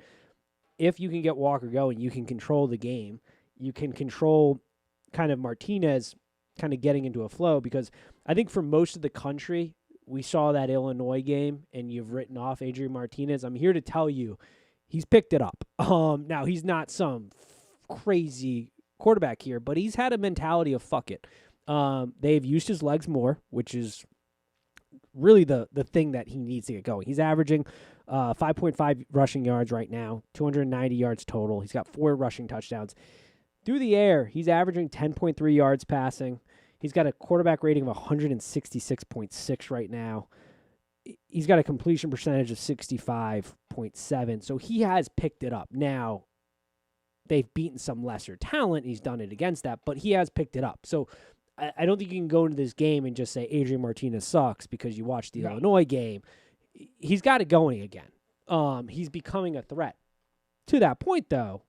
if you can get Walker going, you can control the game. You can control kind of Martinez kind of getting into a flow, because I think for most of the country, we saw that Illinois game and you've written off Adrian Martinez. I'm here to tell you he's picked it up. Now, he's not some crazy quarterback here, but he's had a mentality of fuck it. They've used his legs more, which is really the thing that he needs to get going. He's averaging 5.5 rushing yards right now, 290 yards total. He's got 4 rushing touchdowns. Through the air, he's averaging 10.3 yards passing. He's got a quarterback rating of 166.6 right now. He's got a completion percentage of 65.7. So he has picked it up. Now, they've beaten some lesser talent. He's done it against that, but he has picked it up. So I don't think you can go into this game and just say Adrian Martinez sucks because you watched the Illinois game. He's got it going again. He's becoming a threat. To that point, though,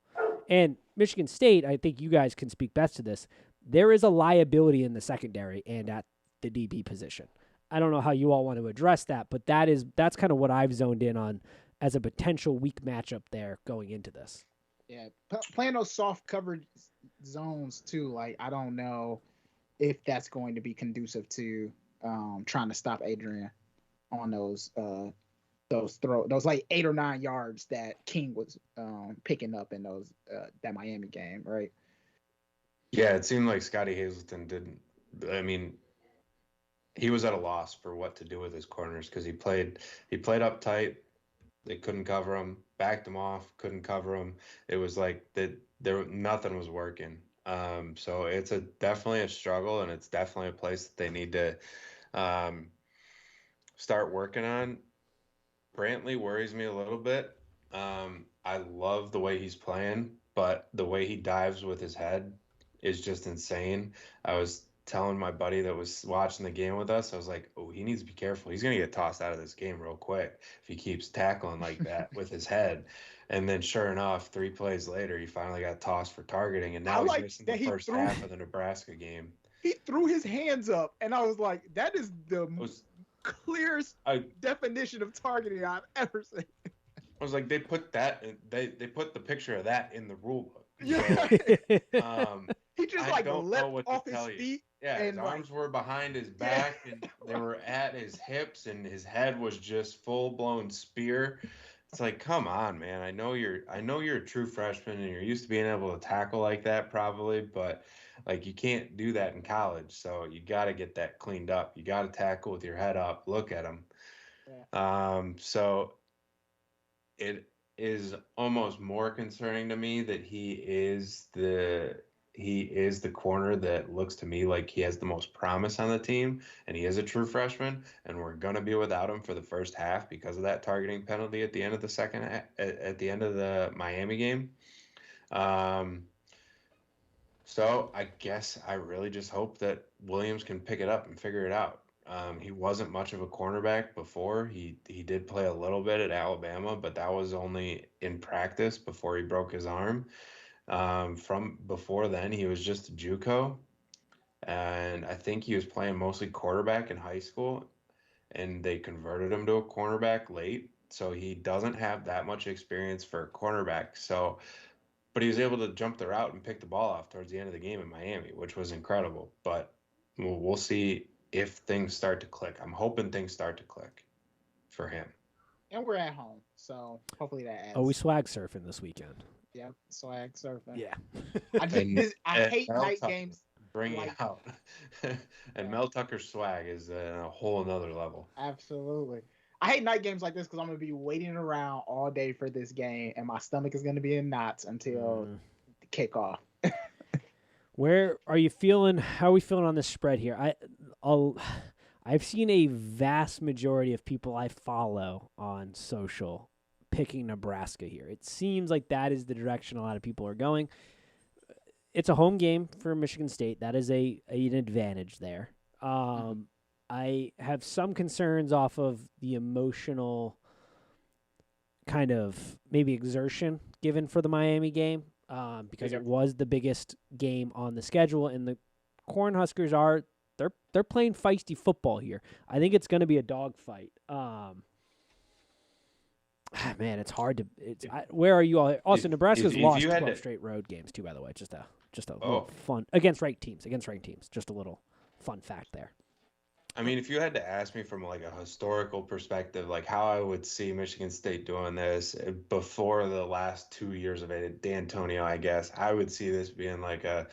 and Michigan State, I think you guys can speak best to this, there is a liability in the secondary and at the DB position. I don't know how you all want to address that, but that's kind of what I've zoned in on as a potential weak matchup there going into this. Yeah, playing those soft coverage zones too. Like I don't know if that's going to be conducive to trying to stop Adrian on those like 8 or 9 yards that King was picking up in those that Miami game, right? Yeah, it seemed like Scotty Hazleton didn't. I mean, he was at a loss for what to do with his corners because he played up tight. They couldn't cover him. Backed him off. Couldn't cover him. It was like that. There nothing was working. So it's definitely a struggle, and it's definitely a place that they need to um, start working on. Brantley worries me a little bit. I love the way he's playing, but the way he dives with his head is just insane. I was telling my buddy that was watching the game with us, I was like, oh, he needs to be careful. He's going to get tossed out of this game real quick if he keeps tackling like that with his head. And then, sure enough, 3 plays later, he finally got tossed for targeting, and now he's missing the first half of the Nebraska game. He threw his hands up, and I was like, that is the clearest definition of targeting I've ever seen. I was like, they put the picture of that in the rule book. Yeah. So, he just leapt off his feet. Yeah, his arms were behind his back, and they were at his hips, and his head was just full blown spear. It's like, come on, man. I know you're a true freshman, and you're used to being able to tackle like that, probably, but like you can't do that in college. So you got to get that cleaned up. You got to tackle with your head up. Look at him. Yeah. So it is almost more concerning to me that he is the corner that looks to me like he has the most promise on the team, and he is a true freshman, and we're going to be without him for the first half because of that targeting penalty at the end of the Miami game. So I guess I really just hope that Williams can pick it up and figure it out. He wasn't much of a cornerback before. He did play a little bit at Alabama, but that was only in practice before he broke his arm. From before then, he was just a JUCO, and I think he was playing mostly quarterback in high school, and they converted him to a cornerback late, so he doesn't have that much experience for a cornerback. So, but he was able to jump the route and pick the ball off towards the end of the game in Miami, which was incredible. But we'll see if things start to click. I'm hoping things start to click for him. And we're at home, so hopefully that adds. Oh, we swag surfing this weekend. Yeah, swag surfing. Yeah. I hate night games. Bring it out. And Mel Tucker's swag is a whole another level. Absolutely. I hate night games like this because I'm going to be waiting around all day for this game, and my stomach is going to be in knots until the kickoff. Where are you feeling? How are we feeling on this spread here? I've seen a vast majority of people I follow on social picking Nebraska here. It seems like that is the direction a lot of people are going. It's a home game for Michigan State. That is an advantage there. I have some concerns off of the emotional kind of maybe exertion given for the Miami game because it was the biggest game on the schedule, and the Cornhuskers they're playing feisty football here. I think it's going to be a dogfight. Man, it's hard to. Where are you all? Also, Nebraska's lost 12 straight road games too. By the way, just a little fun against ranked teams. Just a little fun fact there. I mean, if you had to ask me from like a historical perspective, like how I would see Michigan State doing this before the last 2 years of D'Antonio, I guess I would see this being like a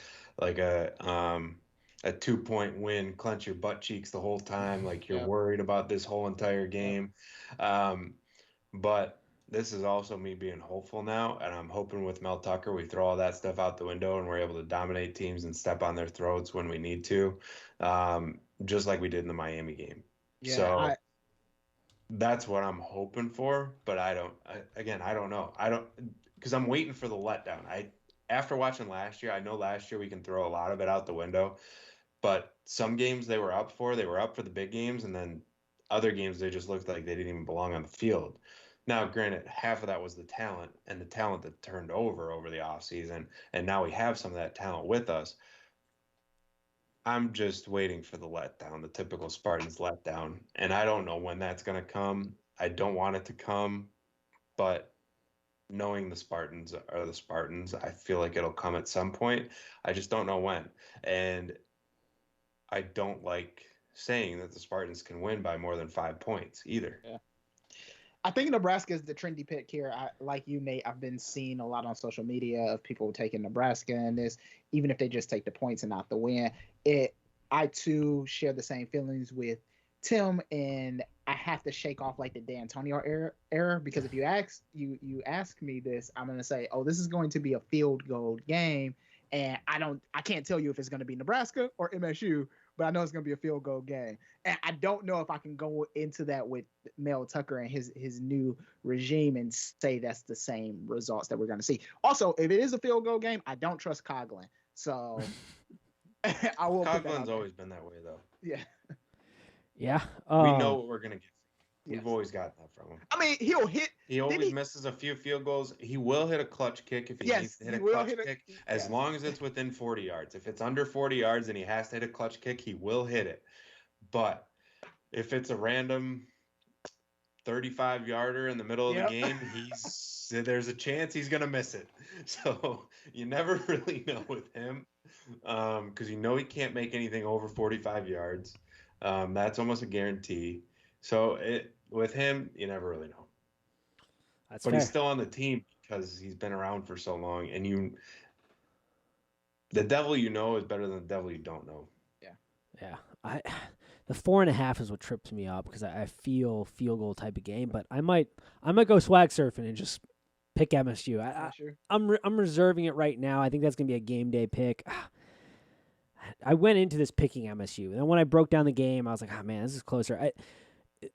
2-point win, clench your butt cheeks the whole time, like you're worried about this whole entire game. But this is also me being hopeful now, and I'm hoping with Mel Tucker we throw all that stuff out the window and we're able to dominate teams and step on their throats when we need to, just like we did in the Miami game. Yeah, so that's what I'm hoping for, but I don't know. Because I'm waiting for the letdown. After watching last year, I know last year we can throw a lot of it out the window, but some games they were up for the big games, and then other games they just looked like they didn't even belong on the field. Now, granted, half of that was the talent that turned over the offseason, and now we have some of that talent with us. I'm just waiting for the letdown, the typical Spartans letdown, and I don't know when that's going to come. I don't want it to come, but knowing the Spartans are the Spartans, I feel like it'll come at some point. I just don't know when. And I don't like saying that the Spartans can win by more than 5 points either. Yeah. I think Nebraska is the trendy pick here. Like you, Nate, I've been seeing a lot on social media of people taking Nebraska in this, even if they just take the points and not the win. I too share the same feelings with Tim, and I have to shake off like the D'Antonio era because if you ask me this, I'm gonna say, oh, this is going to be a field goal game, and I can't tell you if it's gonna be Nebraska or MSU, but I know it's going to be a field goal game. And I don't know if I can go into that with Mel Tucker and his new regime and say that's the same results that we're going to see. Also, if it is a field goal game, I don't trust Coughlin. So I will. Coughlin's always been that way, though. Yeah. Yeah. We know what we're going to get. We've Yes. always gotten that from him. I mean, he'll hit. He always misses a few field goals. He will hit a clutch kick if he needs to hit a clutch kick, as long as it's within 40 yards. If it's under 40 yards and he has to hit a clutch kick, he will hit it. But if it's a random 35-yarder in the middle of the game, there's a chance he's going to miss it. So you never really know with him because you know he can't make anything over 45 yards. That's almost a guarantee. So with him, you never really know. That's but fair. He's still on the team because he's been around for so long, and the devil you know is better than the devil you don't know. Yeah. The 4.5 is what trips me up because I feel field goal type of game, but I might go swag surfing and just pick MSU. I'm reserving it right now. I think that's gonna be a game day pick. I went into this picking MSU, and then when I broke down the game, I was like, oh man, this is closer.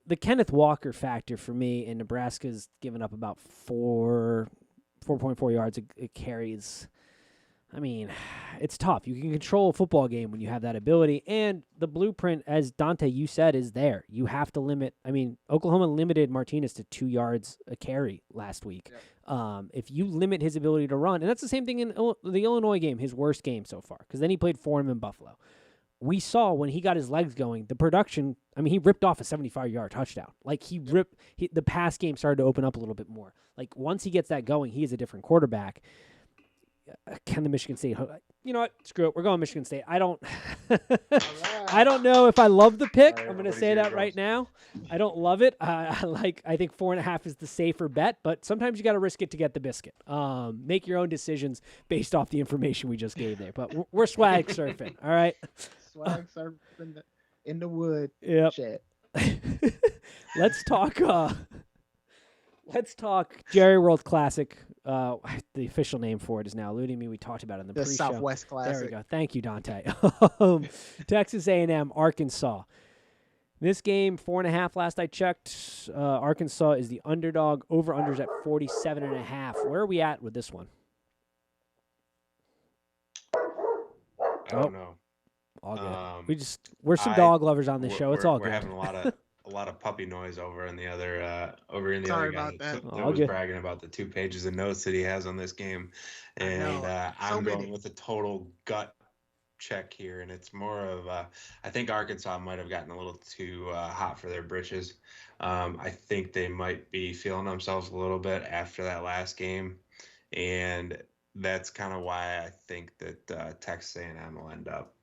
The Kenneth Walker factor for me, and Nebraska's given up about 4.4 yards a carries. I mean, it's tough. You can control a football game when you have that ability, and the blueprint, as Dante, you said, is there. You have to limit. I mean, Oklahoma limited Martinez to 2 yards a carry last week. Yep. If you limit his ability to run, and that's the same thing in the Illinois game, his worst game so far, because then he played for him in Buffalo. We saw when he got his legs going, the production, I mean, he ripped off a 75-yard touchdown. Like, the pass game started to open up a little bit more. Like, once he gets that going, he is a different quarterback. Can the Michigan State, you know what? Screw it. We're going Michigan State. I don't know if I love the pick. I'm going to say that right now. I don't love it. I think 4.5 is the safer bet, but sometimes you got to risk it to get the biscuit. Make your own decisions based off the information we just gave there, but we're swag surfing. All right. Swag surfing in the wood. Yep. Shit. Let's talk Jerry World Classic. The official name for it is now eluding me. We talked about it in the pre-show. Southwest Classic. There we go. Thank you, Dante. Texas A&M, Arkansas. This game, 4.5 last I checked. Arkansas is the underdog. Over-unders at 47.5. Where are we at with this one? I don't know. All good. We're some dog lovers on this show. It's all good. We're having a lot of puppy noise over in the other Sorry other about guy. that. That was bragging about the 2 pages of notes that he has on this game, and I'm going with a total gut check here, and it's more of I think Arkansas might have gotten a little too hot for their britches. I think they might be feeling themselves a little bit after that last game, and that's kind of why I think that Texas A&M will end up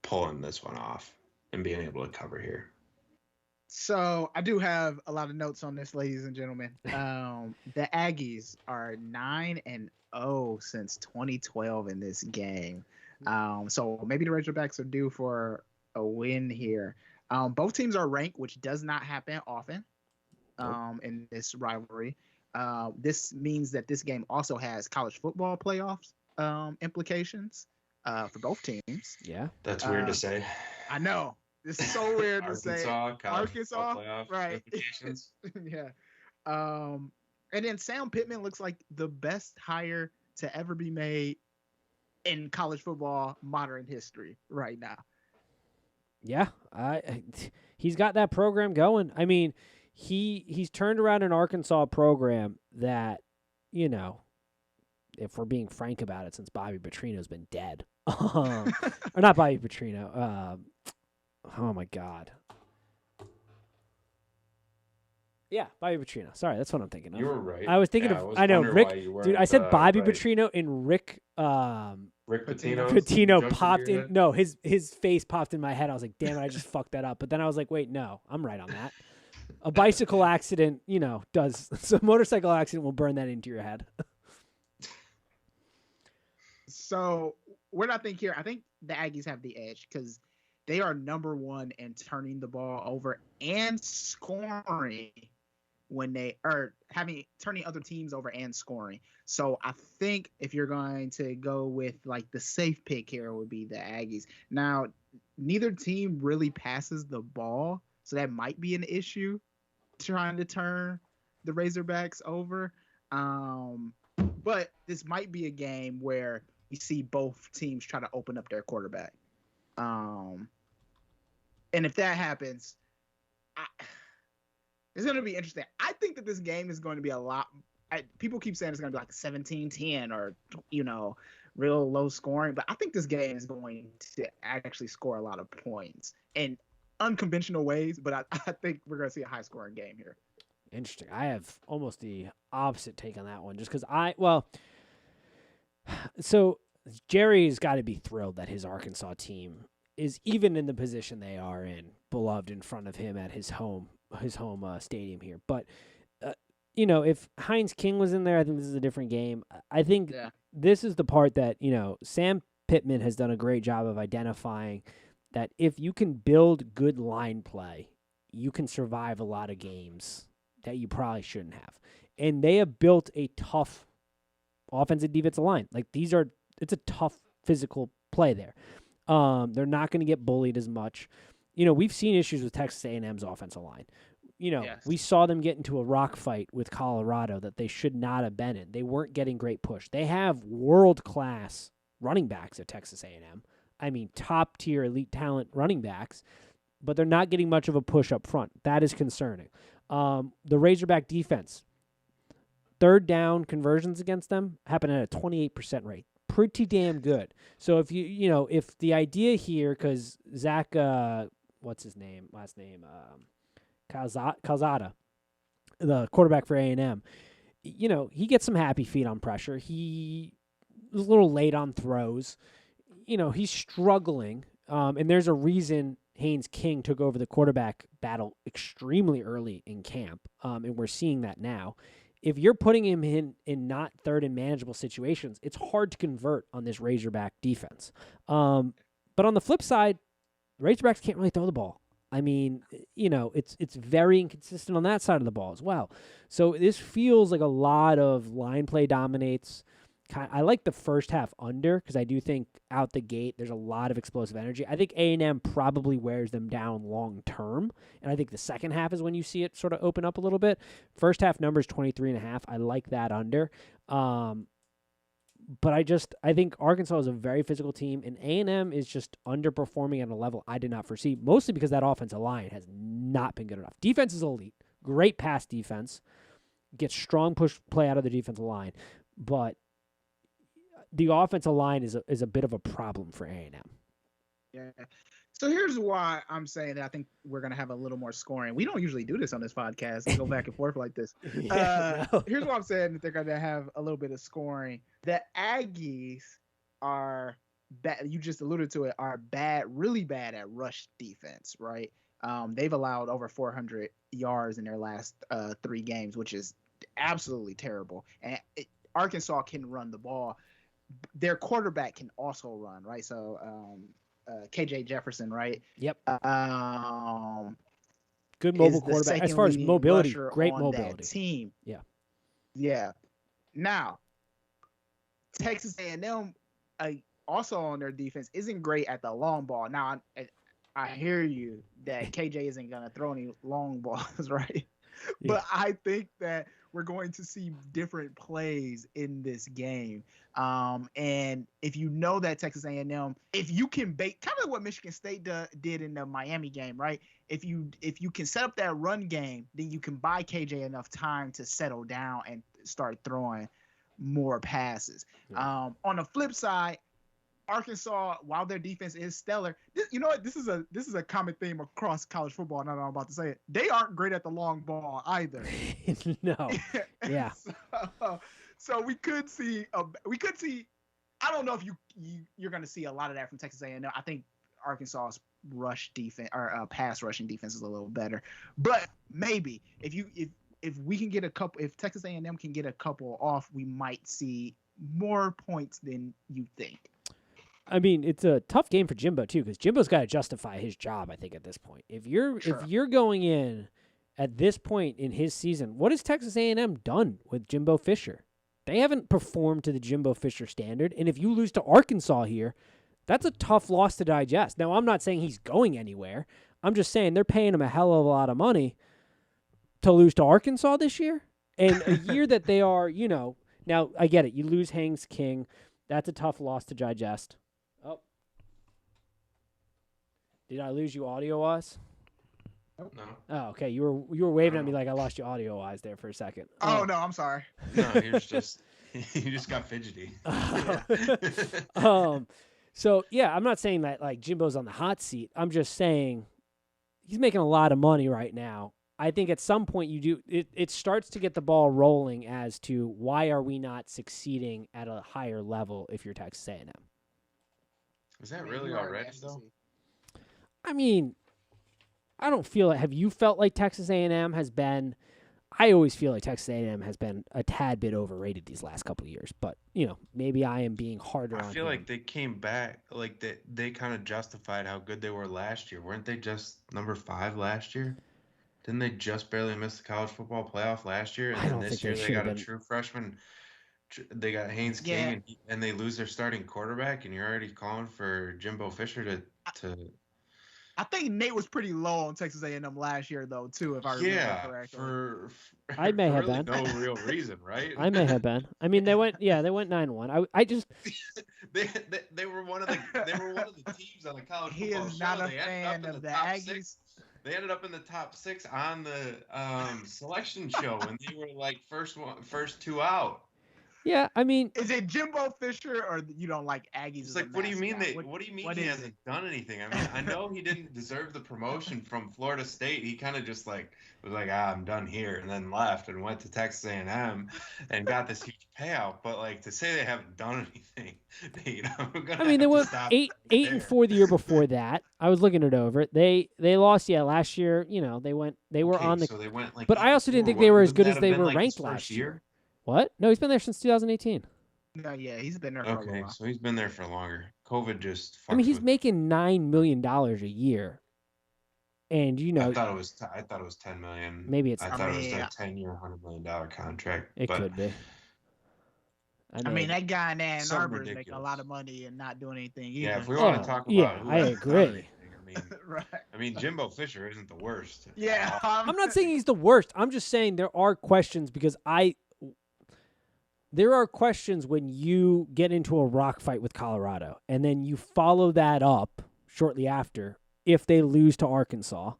pulling this one off and being able to cover here. So I do have a lot of notes on this, ladies and gentlemen. The Aggies are 9-0 since 2012 in this game. So maybe the Razorbacks are due for a win here. Both teams are ranked, which does not happen often in this rivalry. This means that this game also has college football playoffs implications for both teams. Yeah. That's weird to say. I know. This is so weird to say. Arkansas playoff right? implications. Yeah. And then Sam Pittman looks like the best hire to ever be made in college football modern history right now. Yeah, he's got that program going. I mean, he's turned around an Arkansas program that, you know, if we're being frank about it, since Bobby Petrino's been dead, or not Bobby Petrino. Oh my God. Yeah, Bobby Petrino. Sorry, that's what I'm thinking of. You were right. I was thinking Yeah, of. was I know wondering Rick. why you Dude, I weren't, said Bobby right. Petrino and Rick. Rick Pitino. Pitino Patino popped in. No, his face popped in my head. I was like, damn it, I just fucked that up. But then I was like, wait, no, I'm right on that. A bicycle accident, does. So a motorcycle accident will burn that into your head. So what I think here, I think the Aggies have the edge because they are number one in turning the ball over and scoring when they are turning other teams over and scoring. So I think if you're going to go with like the safe pick here would be the Aggies. Now, neither team really passes the ball, so that might be an issue trying to turn the Razorbacks over. But this might be a game where you see both teams try to open up their quarterback. And if that happens, it's going to be interesting. I think that this game is going to be a lot. People keep saying it's going to be like 17-10 or, real low scoring. But I think this game is going to actually score a lot of points in unconventional ways. But I think we're going to see a high scoring game here. Interesting. I have almost the opposite take on that one just because so Jerry's got to be thrilled that his Arkansas team is even in the position they are in, beloved in front of him at his home stadium here. But, if Heinz King was in there, I think this is a different game. I think this is the part that, Sam Pittman has done a great job of identifying that if you can build good line play, you can survive a lot of games that you probably shouldn't have. And they have built a tough offensive defensive line. Like it's a tough physical play there. They're not going to get bullied as much. We've seen issues with Texas A&M's offensive line. Yes. We saw them get into a rock fight with Colorado that they should not have been in. They weren't getting great push. They have world-class running backs at Texas A&M. I mean, top-tier elite talent running backs, but they're not getting much of a push up front. That is concerning. The Razorback defense, third down conversions against them happen at a 28% rate. Pretty damn good. So if if the idea here, because Zach, what's his name? Last name, Calzada, the quarterback for A&M, he gets some happy feet on pressure. He was a little late on throws. He's struggling, and there's a reason Haynes King took over the quarterback battle extremely early in camp, and we're seeing that now. If you're putting him in not third and manageable situations, it's hard to convert on this Razorback defense. But on the flip side, Razorbacks can't really throw the ball. I mean, it's very inconsistent on that side of the ball as well. So this feels like a lot of line play dominates. I like the first half under because I do think out the gate there's a lot of explosive energy. I think A&M probably wears them down long term, and I think the second half is when you see it sort of open up a little bit. First half numbers 23.5. I like that under. But I think Arkansas is a very physical team, and A&M is just underperforming at a level I did not foresee, mostly because that offensive line has not been good enough. Defense is elite. Great pass defense. Gets strong push play out of the defensive line, but the offensive line is a bit of a problem for A&M. Yeah. So here's why I'm saying that I think we're going to have a little more scoring. We don't usually do this on this podcast. We go back and forth like this. Here's why I'm saying that they're going to have a little bit of scoring. The Aggies are bad. You just alluded to it, are bad, really bad at rush defense, right? They've allowed over 400 yards in their last 3 games, which is absolutely terrible. And Arkansas can run the ball. Their quarterback can also run, right? So KJ Jefferson, right? Yep. Good mobile quarterback. As far as mobility, great mobility. Team. Yeah. Yeah. Now, Texas A&M, also on their defense, isn't great at the long ball. Now, I hear you that KJ isn't going to throw any long balls, right? Yeah. But I think that we're going to see different plays in this game. And if you know that Texas A&M, if you can bait, kind of what Michigan State did in the Miami game, right? If you can set up that run game, then you can buy KJ enough time to settle down and start throwing more passes. Yeah. On the flip side, Arkansas, while their defense is stellar, you know what? This is a common theme across college football. Now that I'm about to say it, they aren't great at the long ball either. No. Yeah. So we could see. I don't know if you're going to see a lot of that from Texas A&M. I think Arkansas's rush defense or pass rushing defense is a little better, but maybe if we can get a couple, if Texas A&M can get a couple off, we might see more points than you think. I mean, it's a tough game for Jimbo too, because Jimbo's got to justify his job. I think at this point, if you're going in at this point in his season, what has Texas A&M done with Jimbo Fisher? They haven't performed to the Jimbo Fisher standard, and if you lose to Arkansas here, that's a tough loss to digest. Now, I'm not saying he's going anywhere. I'm just saying they're paying him a hell of a lot of money to lose to Arkansas this year, and a year that they are, Now I get it. You lose Haynes King, that's a tough loss to digest. Oh. Did I lose you audio-wise? No. Oh, okay. You were waving at me like I lost you audio-wise there for a second. Oh, no, I'm sorry. No, you just got fidgety. So yeah, I'm not saying that like Jimbo's on the hot seat. I'm just saying he's making a lot of money right now. I think at some point it starts to get the ball rolling as to why are we not succeeding at a higher level if you're Texas A&M. Is that really already though? I mean, I don't feel it. Have you felt like Texas A&M has been? I always feel like Texas A&M has been a tad bit overrated these last couple of years, but maybe I am being harder on him. I feel like they came back, like they kind of justified how good they were last year. Weren't they just number 5 last year? Didn't they just barely miss the college football playoff last year? And I don't then this think year they got a true freshman. They got Haynes King, and they lose their starting quarterback, and you're already calling for Jimbo Fisher to. I think Nate was pretty low on Texas A&M last year, though, too, if I remember correctly. I may have really been. No real reason, right? I may have been. I mean, they went 9-1. I just they were one of the teams on the college he football is not show. a fan of the Aggies. They ended up in the top 6 on the selection show, and they were like first 2 out. Yeah, I mean, is it Jimbo Fisher or you don't like Aggies? It's like, what do you mean what do you mean he hasn't done anything? I mean, I know he didn't deserve the promotion from Florida State. He kind of just was like, I'm done here, and then left and went to Texas A&M and got this huge payout. But like to say they haven't done anything, they went 8-4 the year before that. I was looking it over. They lost last year. They were on the. So they went like. But I also didn't think they were as good as they were ranked last year. What? No, he's been there since 2018. No, yeah, he's been there for a while. Okay, so he's been there for longer. COVID just. I mean, he's making $9 million a year, and I thought it was 10 million. Maybe it's. I thought it was a 10-year, $100 million contract. It could be. I mean, that guy in Ann Arbor is making a lot not money and not doing anything either. Yeah, if we want to talk about. Yeah, I agree. Right. I mean, Jimbo Fisher isn't the worst. Yeah, I'm not saying he's the worst. I'm just saying there are questions because there are questions when you get into a rock fight with Colorado and then you follow that up shortly after if they lose to Arkansas.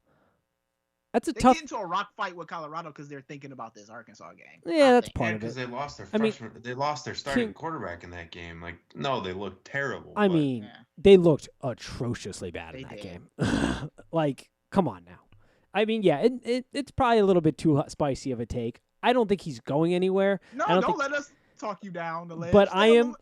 That's they get into a rock fight with Colorado because they're thinking about this Arkansas game. Yeah, that's part of it. Because they lost their freshman, they lost their starting quarterback in that game. Like, no, they looked terrible. I mean, they looked atrociously bad in that game. Like, come on now. I mean, yeah, it's probably a little bit too spicy of a take. I don't think he's going anywhere. No, don't let us talk you down the ledge. But I think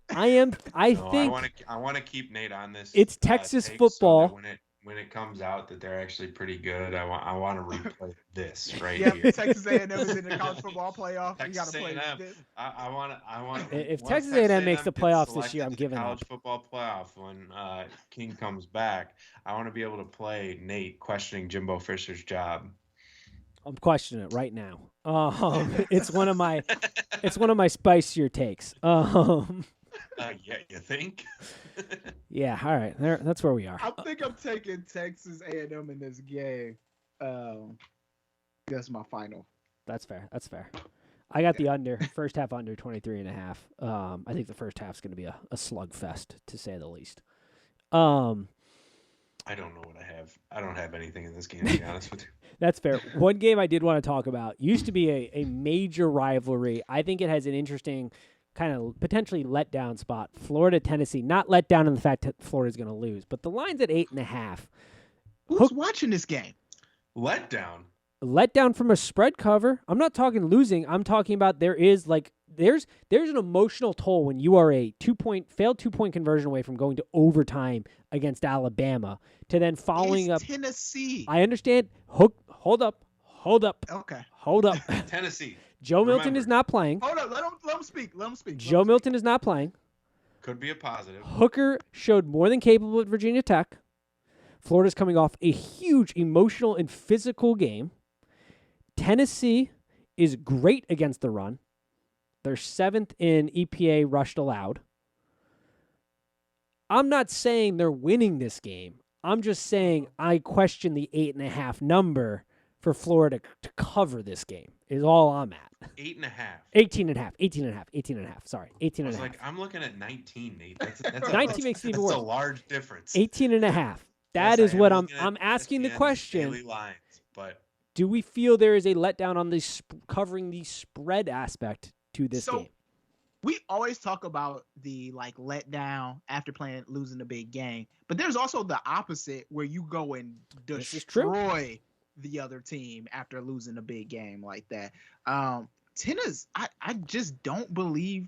I want to keep Nate on this. It's Texas football. So when it comes out that they're actually pretty good, I want to replay this right here. Yeah, Texas A&M is in the college football playoff. You got to play this. I want. If Texas A&M makes the playoffs this year, I'm giving college football playoff when King comes back. I want to be able to play Nate questioning Jimbo Fisher's job. I'm questioning it right now. It's one of my spicier takes. Yeah, you think? Yeah, all right. That's where we are. I think I'm taking Texas A&M in this game. That's my final. That's fair. I got the under, first half under 23.5. I think the first half's going to be a slugfest, to say the least. I don't know what I have. I don't have anything in this game, to be honest with you. That's fair. One game I did want to talk about used to be a major rivalry. I think it has an interesting kind of potentially letdown spot. Florida, Tennessee, not let down in the fact that Florida's going to lose, but the line's at 8.5. Who's watching this game? Letdown. Letdown from a spread cover. I'm not talking losing. I'm talking about there's an emotional toll when you are a failed 2-point conversion away from going to overtime against Alabama to then following up Tennessee. I understand. Hold up. Okay. Hold up. Tennessee. Joe Milton is not playing. Hold up. Let him speak. Joe Milton is not playing. Could be a positive. Hooker showed more than capable at Virginia Tech. Florida's coming off a huge emotional and physical game. Tennessee is great against the run. They're 7th in EPA rushed allowed. I'm not saying they're winning this game. I'm just saying I question the 8.5 number for Florida to cover this game is all I'm at. 8.5. 18.5. Sorry, 18.5. I was like, I'm looking at 19, Nate. That's 19 makes it even worse. That's a large difference. 18.5. That is what I'm asking the question. Daily lines, but do we feel there is a letdown on the covering the spread aspect to this game? We always talk about the letdown after losing a big game, but there's also the opposite where you go and destroy the other team after losing a big game like that. Tennessee, I just don't believe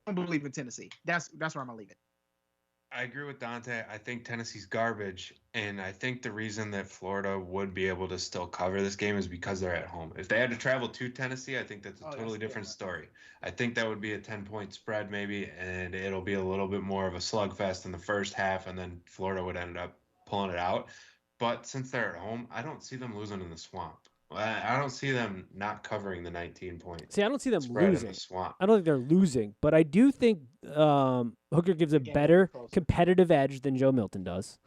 in Tennessee. That's where I'm gonna leave it. I agree with Dante. I think Tennessee's garbage, and I think the reason that Florida would be able to still cover this game is because they're at home. If they had to travel to Tennessee, I think that's a totally different story. I think that would be a 10-point spread maybe, and it'll be a little bit more of a slugfest in the first half, and then Florida would end up pulling it out. But since they're at home, I don't see them losing in the swamp. I don't see them not covering the 19 points. See, I don't see them losing. In the swamp. I don't think they're losing, but I do think Hooker gives a better competitive edge than Joe Milton does.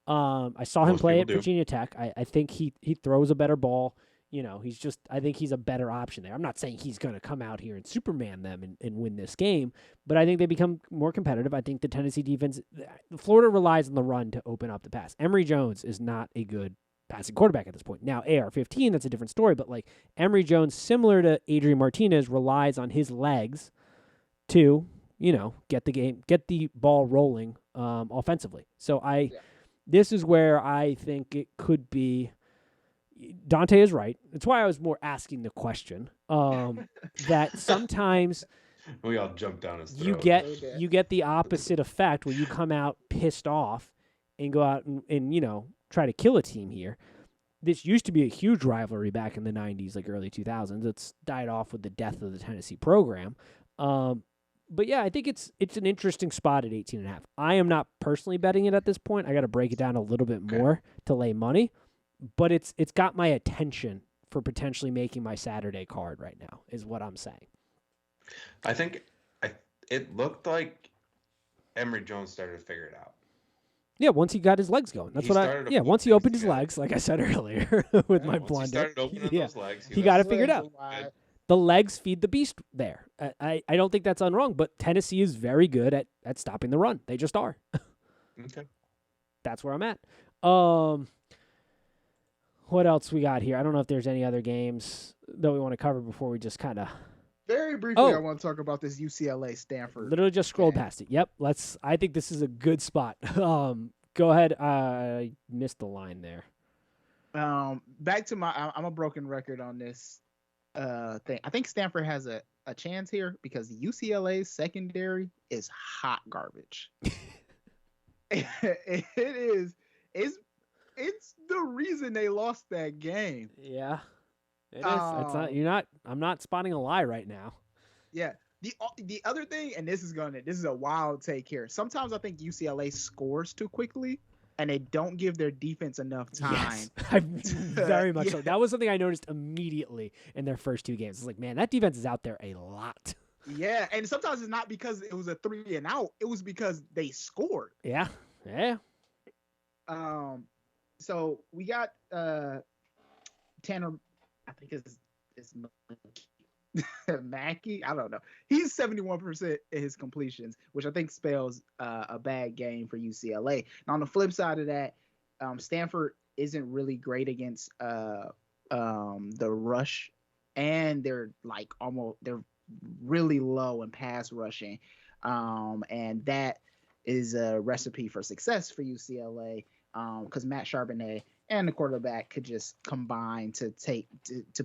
I saw him play at Virginia Tech. I think he throws a better ball. You know, I think he's a better option there. I'm not saying he's going to come out here and Superman them and win this game, but I think they become more competitive. I think the Tennessee defense, Florida relies on the run to open up the pass. Emory Jones is not a good passing quarterback at this point. Now, AR-15, that's a different story, but Emory Jones, similar to Adrian Martinez, relies on his legs to, get the ball rolling offensively. So this is where I think it could be. Dante is right. That's why I was more asking the question. That sometimes we all jump down his throat. You get the opposite effect where you come out pissed off and go out and try to kill a team here. This used to be a huge rivalry back in the 90s, early 2000s. It's died off with the death of the Tennessee program. But yeah, I think it's an interesting spot at 18.5. I am not personally betting it at this point. I got to break it down a little bit more to lay money, but it's got my attention for potentially making my Saturday card right now is what I'm saying. I think it looked like Emory Jones started to figure it out. Yeah, once he got his legs going. Once he opened his legs, like I said earlier with my blunder. He started opening those legs. He got it figured out. The legs feed the beast there. I don't think that's unwrong, but Tennessee is very good at stopping the run. They just are. Okay. That's where I'm at. What else we got here? I don't know if there's any other games that we want to cover before we just kind of... Very briefly, I want to talk about this UCLA Stanford. Literally just scrolled past it. Yep. I think this is a good spot. Go ahead. I missed the line there. Back to I'm a broken record on this thing. I think Stanford has a chance here because the UCLA secondary is hot garbage. It is. It's the reason they lost that game. Yeah. It is. I'm not spotting a lie right now. Yeah. The other thing, and this is a wild take here. Sometimes I think UCLA scores too quickly, and they don't give their defense enough time. Yes, very much so. That was something I noticed immediately in their first two games. It's like, man, that defense is out there a lot. Yeah, and sometimes it's not because it was a 3 and out. It was because they scored. Yeah. Yeah. So we got Tanner. I think it's Mackey. I don't know. He's 71% in his completions, which I think spells a bad game for UCLA. Now on the flip side of that, Stanford isn't really great against the rush, and they're really low in pass rushing, and that is a recipe for success for UCLA because Matt Charbonnet and the quarterback could just combine to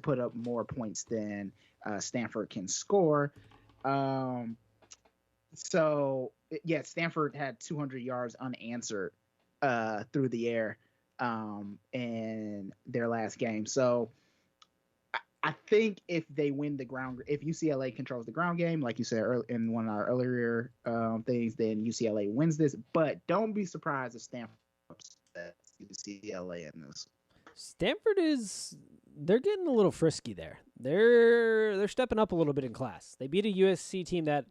put up more points than Stanford can score. So yeah, Stanford had 200 yards unanswered through the air in their last game. So I think if they win if UCLA controls the ground game, like you said in one of our earlier things, then UCLA wins this. But don't be surprised if Stanford upsets UCLA in this. Stanford they're getting a little frisky there. They're stepping up a little bit in class. They beat a USC team that,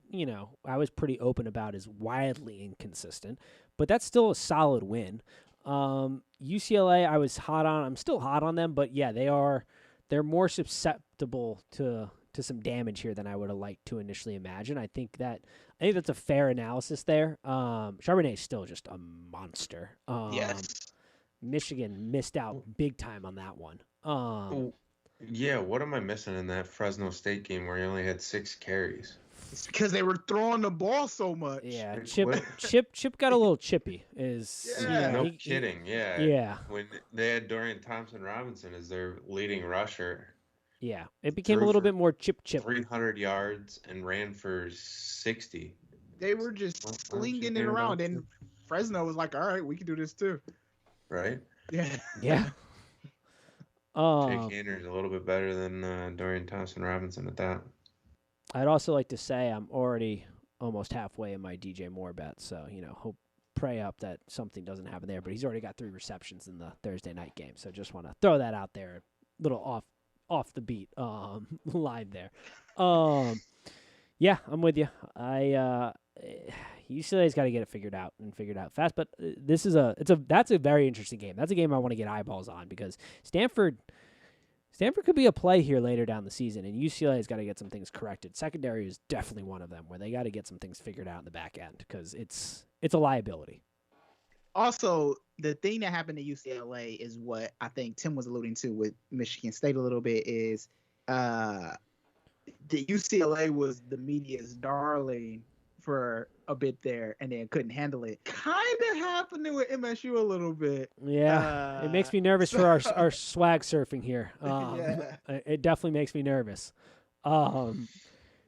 I was pretty open about is wildly inconsistent, but that's still a solid win. UCLA, I was hot on. I'm still hot on them, but yeah, they're more susceptible to some damage here than I would have liked to initially imagine. I think that's a fair analysis there. Charbonnet is still just a monster. Yes. Michigan missed out big time on that one. Yeah, what am I missing in that Fresno State game where he only had 6 carries? It's because they were throwing the ball so much. Yeah, Like, Chip got a little chippy. No kidding. Yeah. Yeah. When they had Dorian Thompson-Robinson as their leading rusher. Yeah, it became a little bit more chip. 300 yards and ran for 60. They were just slinging it around, and Fresno was like, "All right, we can do this too." Right? Yeah. Yeah. Jake Haener's a little bit better than Dorian Thompson-Robinson at that. I'd also like to say I'm already almost halfway in my DJ Moore bet, so pray up that something doesn't happen there. But he's already got 3 receptions in the Thursday night game, so just want to throw that out there, little off the beat line there. Yeah, I'm with you. UCLA's got to get it figured out fast. But that's a very interesting game. That's a game I want to get eyeballs on because Stanford could be a play here later down the season, and UCLA's got to get some things corrected. Secondary is definitely one of them where they got to get some things figured out in the back end because it's a liability. Also, the thing that happened to UCLA is what I think Tim was alluding to with Michigan State a little bit is the UCLA was the media's darling for a bit there and then couldn't handle it. Kind of happening with MSU a little bit. Yeah, it makes me nervous for our swag surfing here. Yeah. It definitely makes me nervous. Do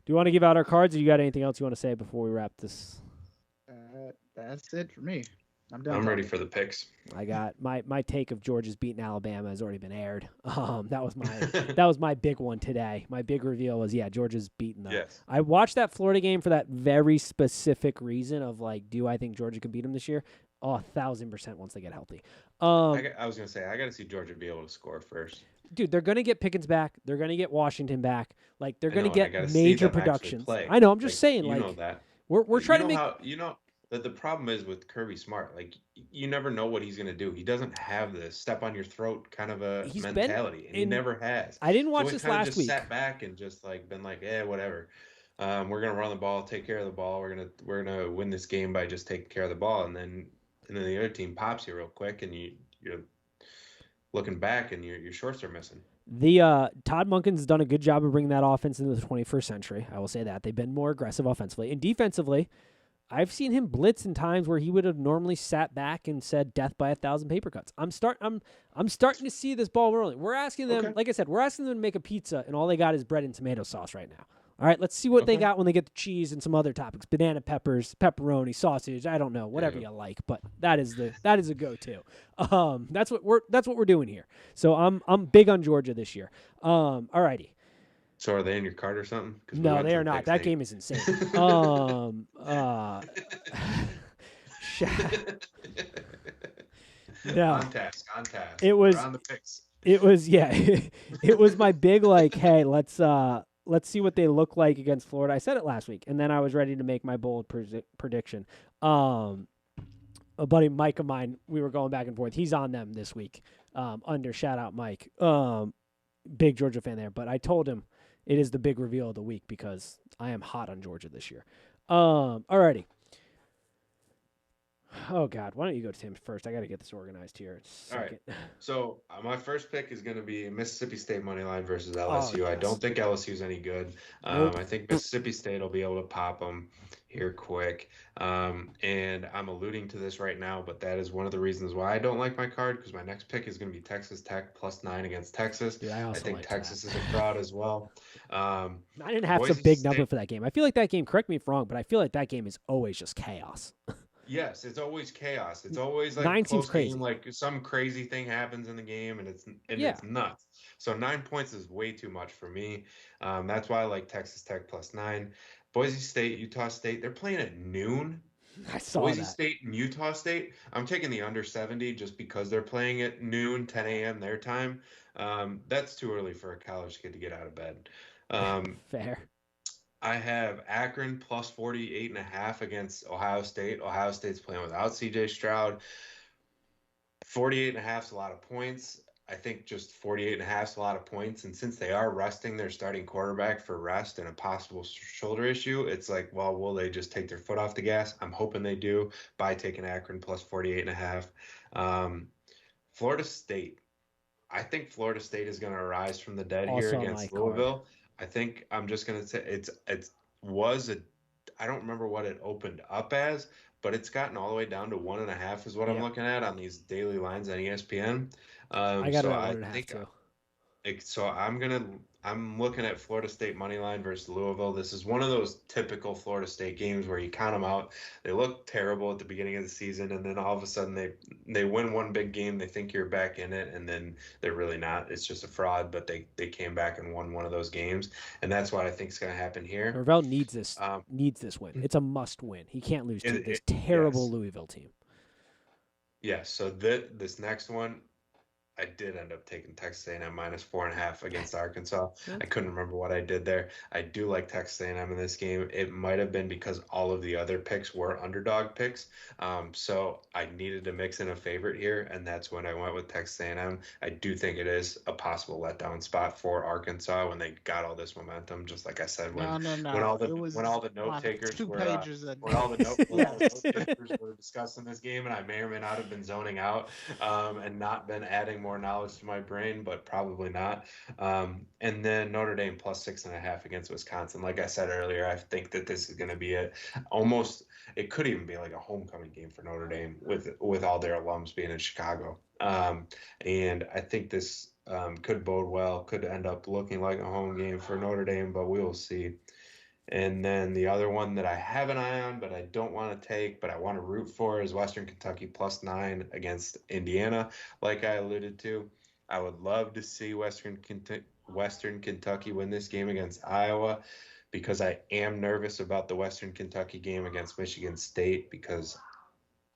you want to give out our cards, or you got anything else you want to say before we wrap this? That's it for me. I'm ready for the picks. I got my take of Georgia's beating Alabama has already been aired. That was my big one today. My big reveal was Georgia's beating them. Yes. I watched that Florida game for that very specific reason of do I think Georgia could beat them this year? 1,000% once they get healthy. I was gonna say I got to see Georgia be able to score first. Dude, they're gonna get Pickens back. They're gonna get Washington back. They're gonna I get gotta major see them actually productions. play. I know. I'm just saying. You know that. We're trying to make. The problem is with Kirby Smart, you never know what he's going to do. He doesn't have the step on your throat kind of a mentality, and he never has. I didn't watch this last just week. Sat back and just been whatever. We're going to run the ball, take care of the ball. We're gonna win this game by just taking care of the ball, and then the other team pops you real quick, and you're looking back, and your shorts are missing. The Todd Monken's done a good job of bringing that offense into the 21st century. I will say that they've been more aggressive offensively and defensively. I've seen him blitz in times where he would have normally sat back and said death by 1,000 paper cuts. I'm starting to see this ball rolling. We're asking them, like I said, to make a pizza, and all they got is bread and tomato sauce right now. All right, let's see what they got when they get the cheese and some other topics: banana peppers, pepperoni, sausage. I don't know, whatever you like, but that is a go-to. That's what we're doing here. So I'm big on Georgia this year. All righty. So are they in your card or something? No, they are not. That game is insane. No. On task. It was We're on the picks. It was it was my big hey, let's see what they look like against Florida. I said it last week, and then I was ready to make my bold prediction. A buddy Mike of mine, we were going back and forth. He's on them this week. Shout out Mike. Big Georgia fan there, but I told him it is the big reveal of the week because I am hot on Georgia this year. Alrighty. Oh God, why don't you go to Tim first? I got to get this organized here. All right. Second. So my first pick is going to be Mississippi State money line versus Oh LSU. I yes. don't think LSU is any good. Nope. I think Mississippi State will be able to pop them here quick. And I'm alluding to this right now, but that is one of the reasons why I don't like my card because my next pick is going to be Texas Tech +9 against Texas. Dude, I I also think liked Texas that. is a fraud as well. 9.5's a Boise big number State. for that game. I feel like that game. Correct me if wrong, but I feel like that game is always just chaos. Yes, it's always chaos. It's always like a 9 seems close crazy. game, like some crazy thing happens in the game, and Yeah. it's nuts. So 9 points is way too much for me. That's why I like Texas Tech +9. Boise State, Utah State, they're playing at noon. I saw Boise that. State and Utah State, I'm taking the under 70 just because they're playing at noon, 10 a.m. their time. That's too early for a college kid to get out of bed. Fair. I have Akron +48.5 against Ohio State. Ohio State's playing without CJ Stroud. 48.5 is a lot of points. I think just 48.5 is a lot of points. And since they are resting their starting quarterback for rest and a possible shoulder issue, it's like, well, will they just take their foot off the gas? I'm hoping they do by taking Akron +48.5. Florida State. I think Florida State is going to rise from the dead here Also on against my card. Louisville. I think I'm just going to say it was a I don't remember what it opened up as, but it's gotten all the way down to 1.5 is what I'm Yep. looking at on these daily lines on ESPN. I got So it at I 1.5 think too. so I'm looking at Florida State money line versus Louisville. This is one of those typical Florida State games where you count them out. They look terrible at the beginning of the season, and then all of a sudden they win one big game. They think you're back in it, and then they're really not. It's just a fraud. But they came back and won one of those games, and that's what I think is going to happen here. Norvell needs this Um, win. It's a must win. He can't lose to this it- terrible yes. Louisville team. Yes. So this next one, I did end up taking Texas A&M -4.5 against Arkansas. Yeah. I couldn't remember what I did there. I do like Texas A&M in this game. It might have been because all of the other picks were underdog picks. So I needed to mix in a favorite here, and that's when I went with Texas A&M. I do think it is a possible letdown spot for Arkansas when they got all this momentum. Just like I said, when all the note takers 2 were pages when all the note takers Yes. were discussing this game, and I may or may not have been zoning out and not been adding more knowledge to my brain, but probably not. And then Notre Dame +6.5 against Wisconsin. Like I said earlier, I think that this is going to be it could even be like a homecoming game for Notre Dame with all their alums being in Chicago. And I think this could bode well, could end up looking like a home game for Notre Dame, but we will see. And then the other one that I have an eye on, but I don't want to take, but I want to root for is Western Kentucky +9 against Indiana. Like I alluded to, I would love to see Western Kentucky win this game against Iowa because I am nervous about the Western Kentucky game against Michigan State because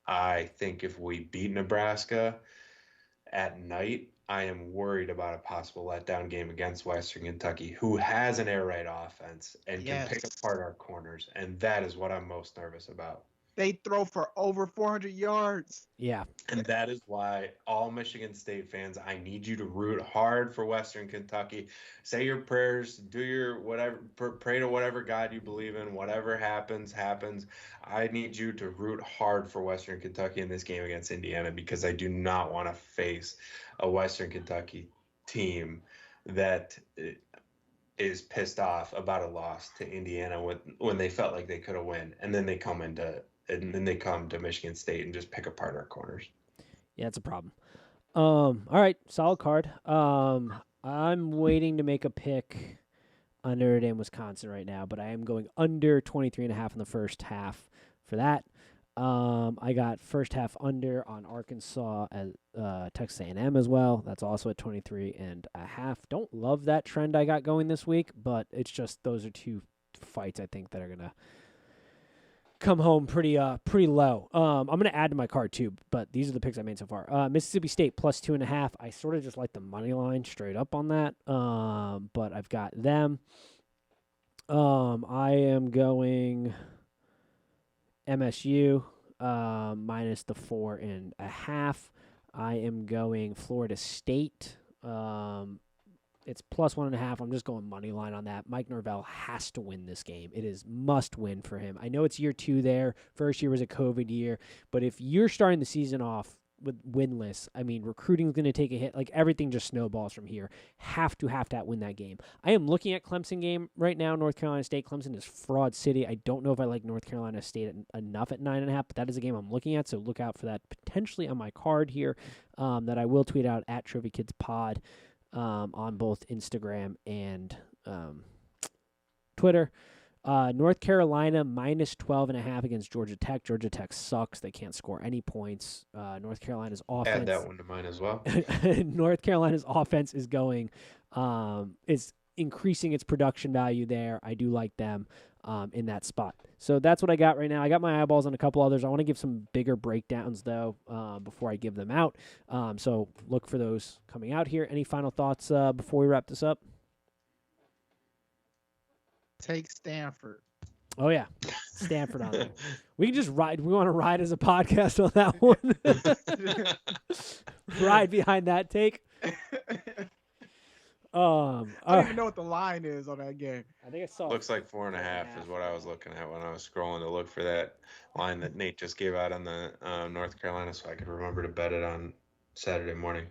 I think if we beat Nebraska at night, I am worried about a possible letdown game against Western Kentucky, who has an air raid offense and can pick Yes. apart our corners. And that is what I'm most nervous about. They throw for over 400 yards. Yeah. And that is why all Michigan State fans, I need you to root hard for Western Kentucky. Say your prayers, do your whatever, pray to whatever God you believe in. Whatever happens, happens. I need you to root hard for Western Kentucky in this game against Indiana because I do not want to face a Western Kentucky team that is pissed off about a loss to Indiana when they felt like they could have won, and then they come to Michigan State and just pick apart our corners. Yeah, it's a problem. All right, solid card. I'm waiting to make a pick on Notre Dame, Wisconsin right now, but I am going under 23.5 in the first half for that. I got first half under on Arkansas as Texas A&M as well. That's also at 23.5. Don't love that trend I got going this week, but it's just those are two fights I think that are gonna come home pretty low. I'm gonna add to my card too, but these are the picks I made so far. Mississippi State +2.5. I sort of just like the money line straight up on that. But I've got them. I am going MSU minus the 4.5. I am going Florida State. It's plus 1.5. I'm just going money line on that. Mike Norvell has to win this game. It is must win for him. I know it's year 2 there. First year was a COVID year. But if you're starting the season off with winless, I mean, recruiting is going to take a hit. Like, everything just snowballs from here. Have to win that game. I am looking at Clemson game right now, North Carolina State. Clemson is fraud city. I don't know if I like North Carolina State enough at 9.5, but that is a game I'm looking at, so look out for that potentially on my card here that I will tweet out at Trivia Kids Pod on both Instagram and Twitter. North Carolina minus 12.5 against Georgia Tech. Georgia Tech sucks. They can't score any points. North Carolina's offense. Add that one to mine as well. North Carolina's offense is going, is increasing its production value there. I do like them in that spot. So that's what I got right now. I got my eyeballs on a couple others. I want to give some bigger breakdowns though before I give them out. So look for those coming out here. Any final thoughts before we wrap this up? Take Stanford. Oh, yeah. Stanford on there. We can just ride. We want to ride as a podcast on that one. Ride behind that take. I don't even know what the line is on that game. I think I saw. Looks like 4.5 is what I was looking at when I was scrolling to look for that line that Nate just gave out on the North Carolina, so I could remember to bet it on Saturday morning.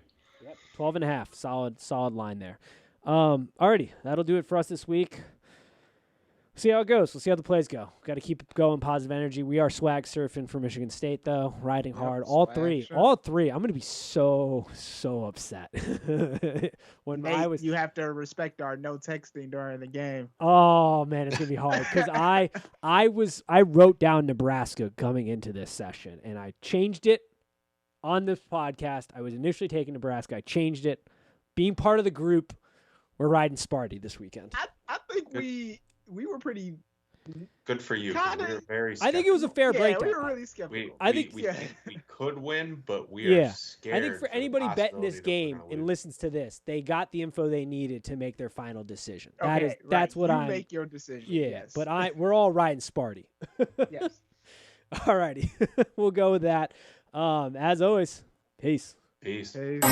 Yep, 12.5. Solid line there. Alrighty, that'll do it for us this week. See how it goes. We'll see how the plays go. Got to keep it going, positive energy. We are swag surfing for Michigan State, though. Riding hard. All three. I'm going to be so upset. When Nate, you have to respect our no texting during the game. Oh, man, it's going to be hard. Because I wrote down Nebraska coming into this session, and I changed it on this podcast. I was initially taking Nebraska. I changed it. Being part of the group, we're riding Sparty this weekend. I think we were pretty good for you. Kinda, we were very I think it was a fair breakdown. We were really skeptical. We could win, but we are scared. I think for anybody betting this game and listens to this, they got the info they needed to make their final decision. That's what I make your decision. Yeah, yes. But we're all riding Sparty. Yes. All righty. We'll go with that. As always, peace. Peace. Peace.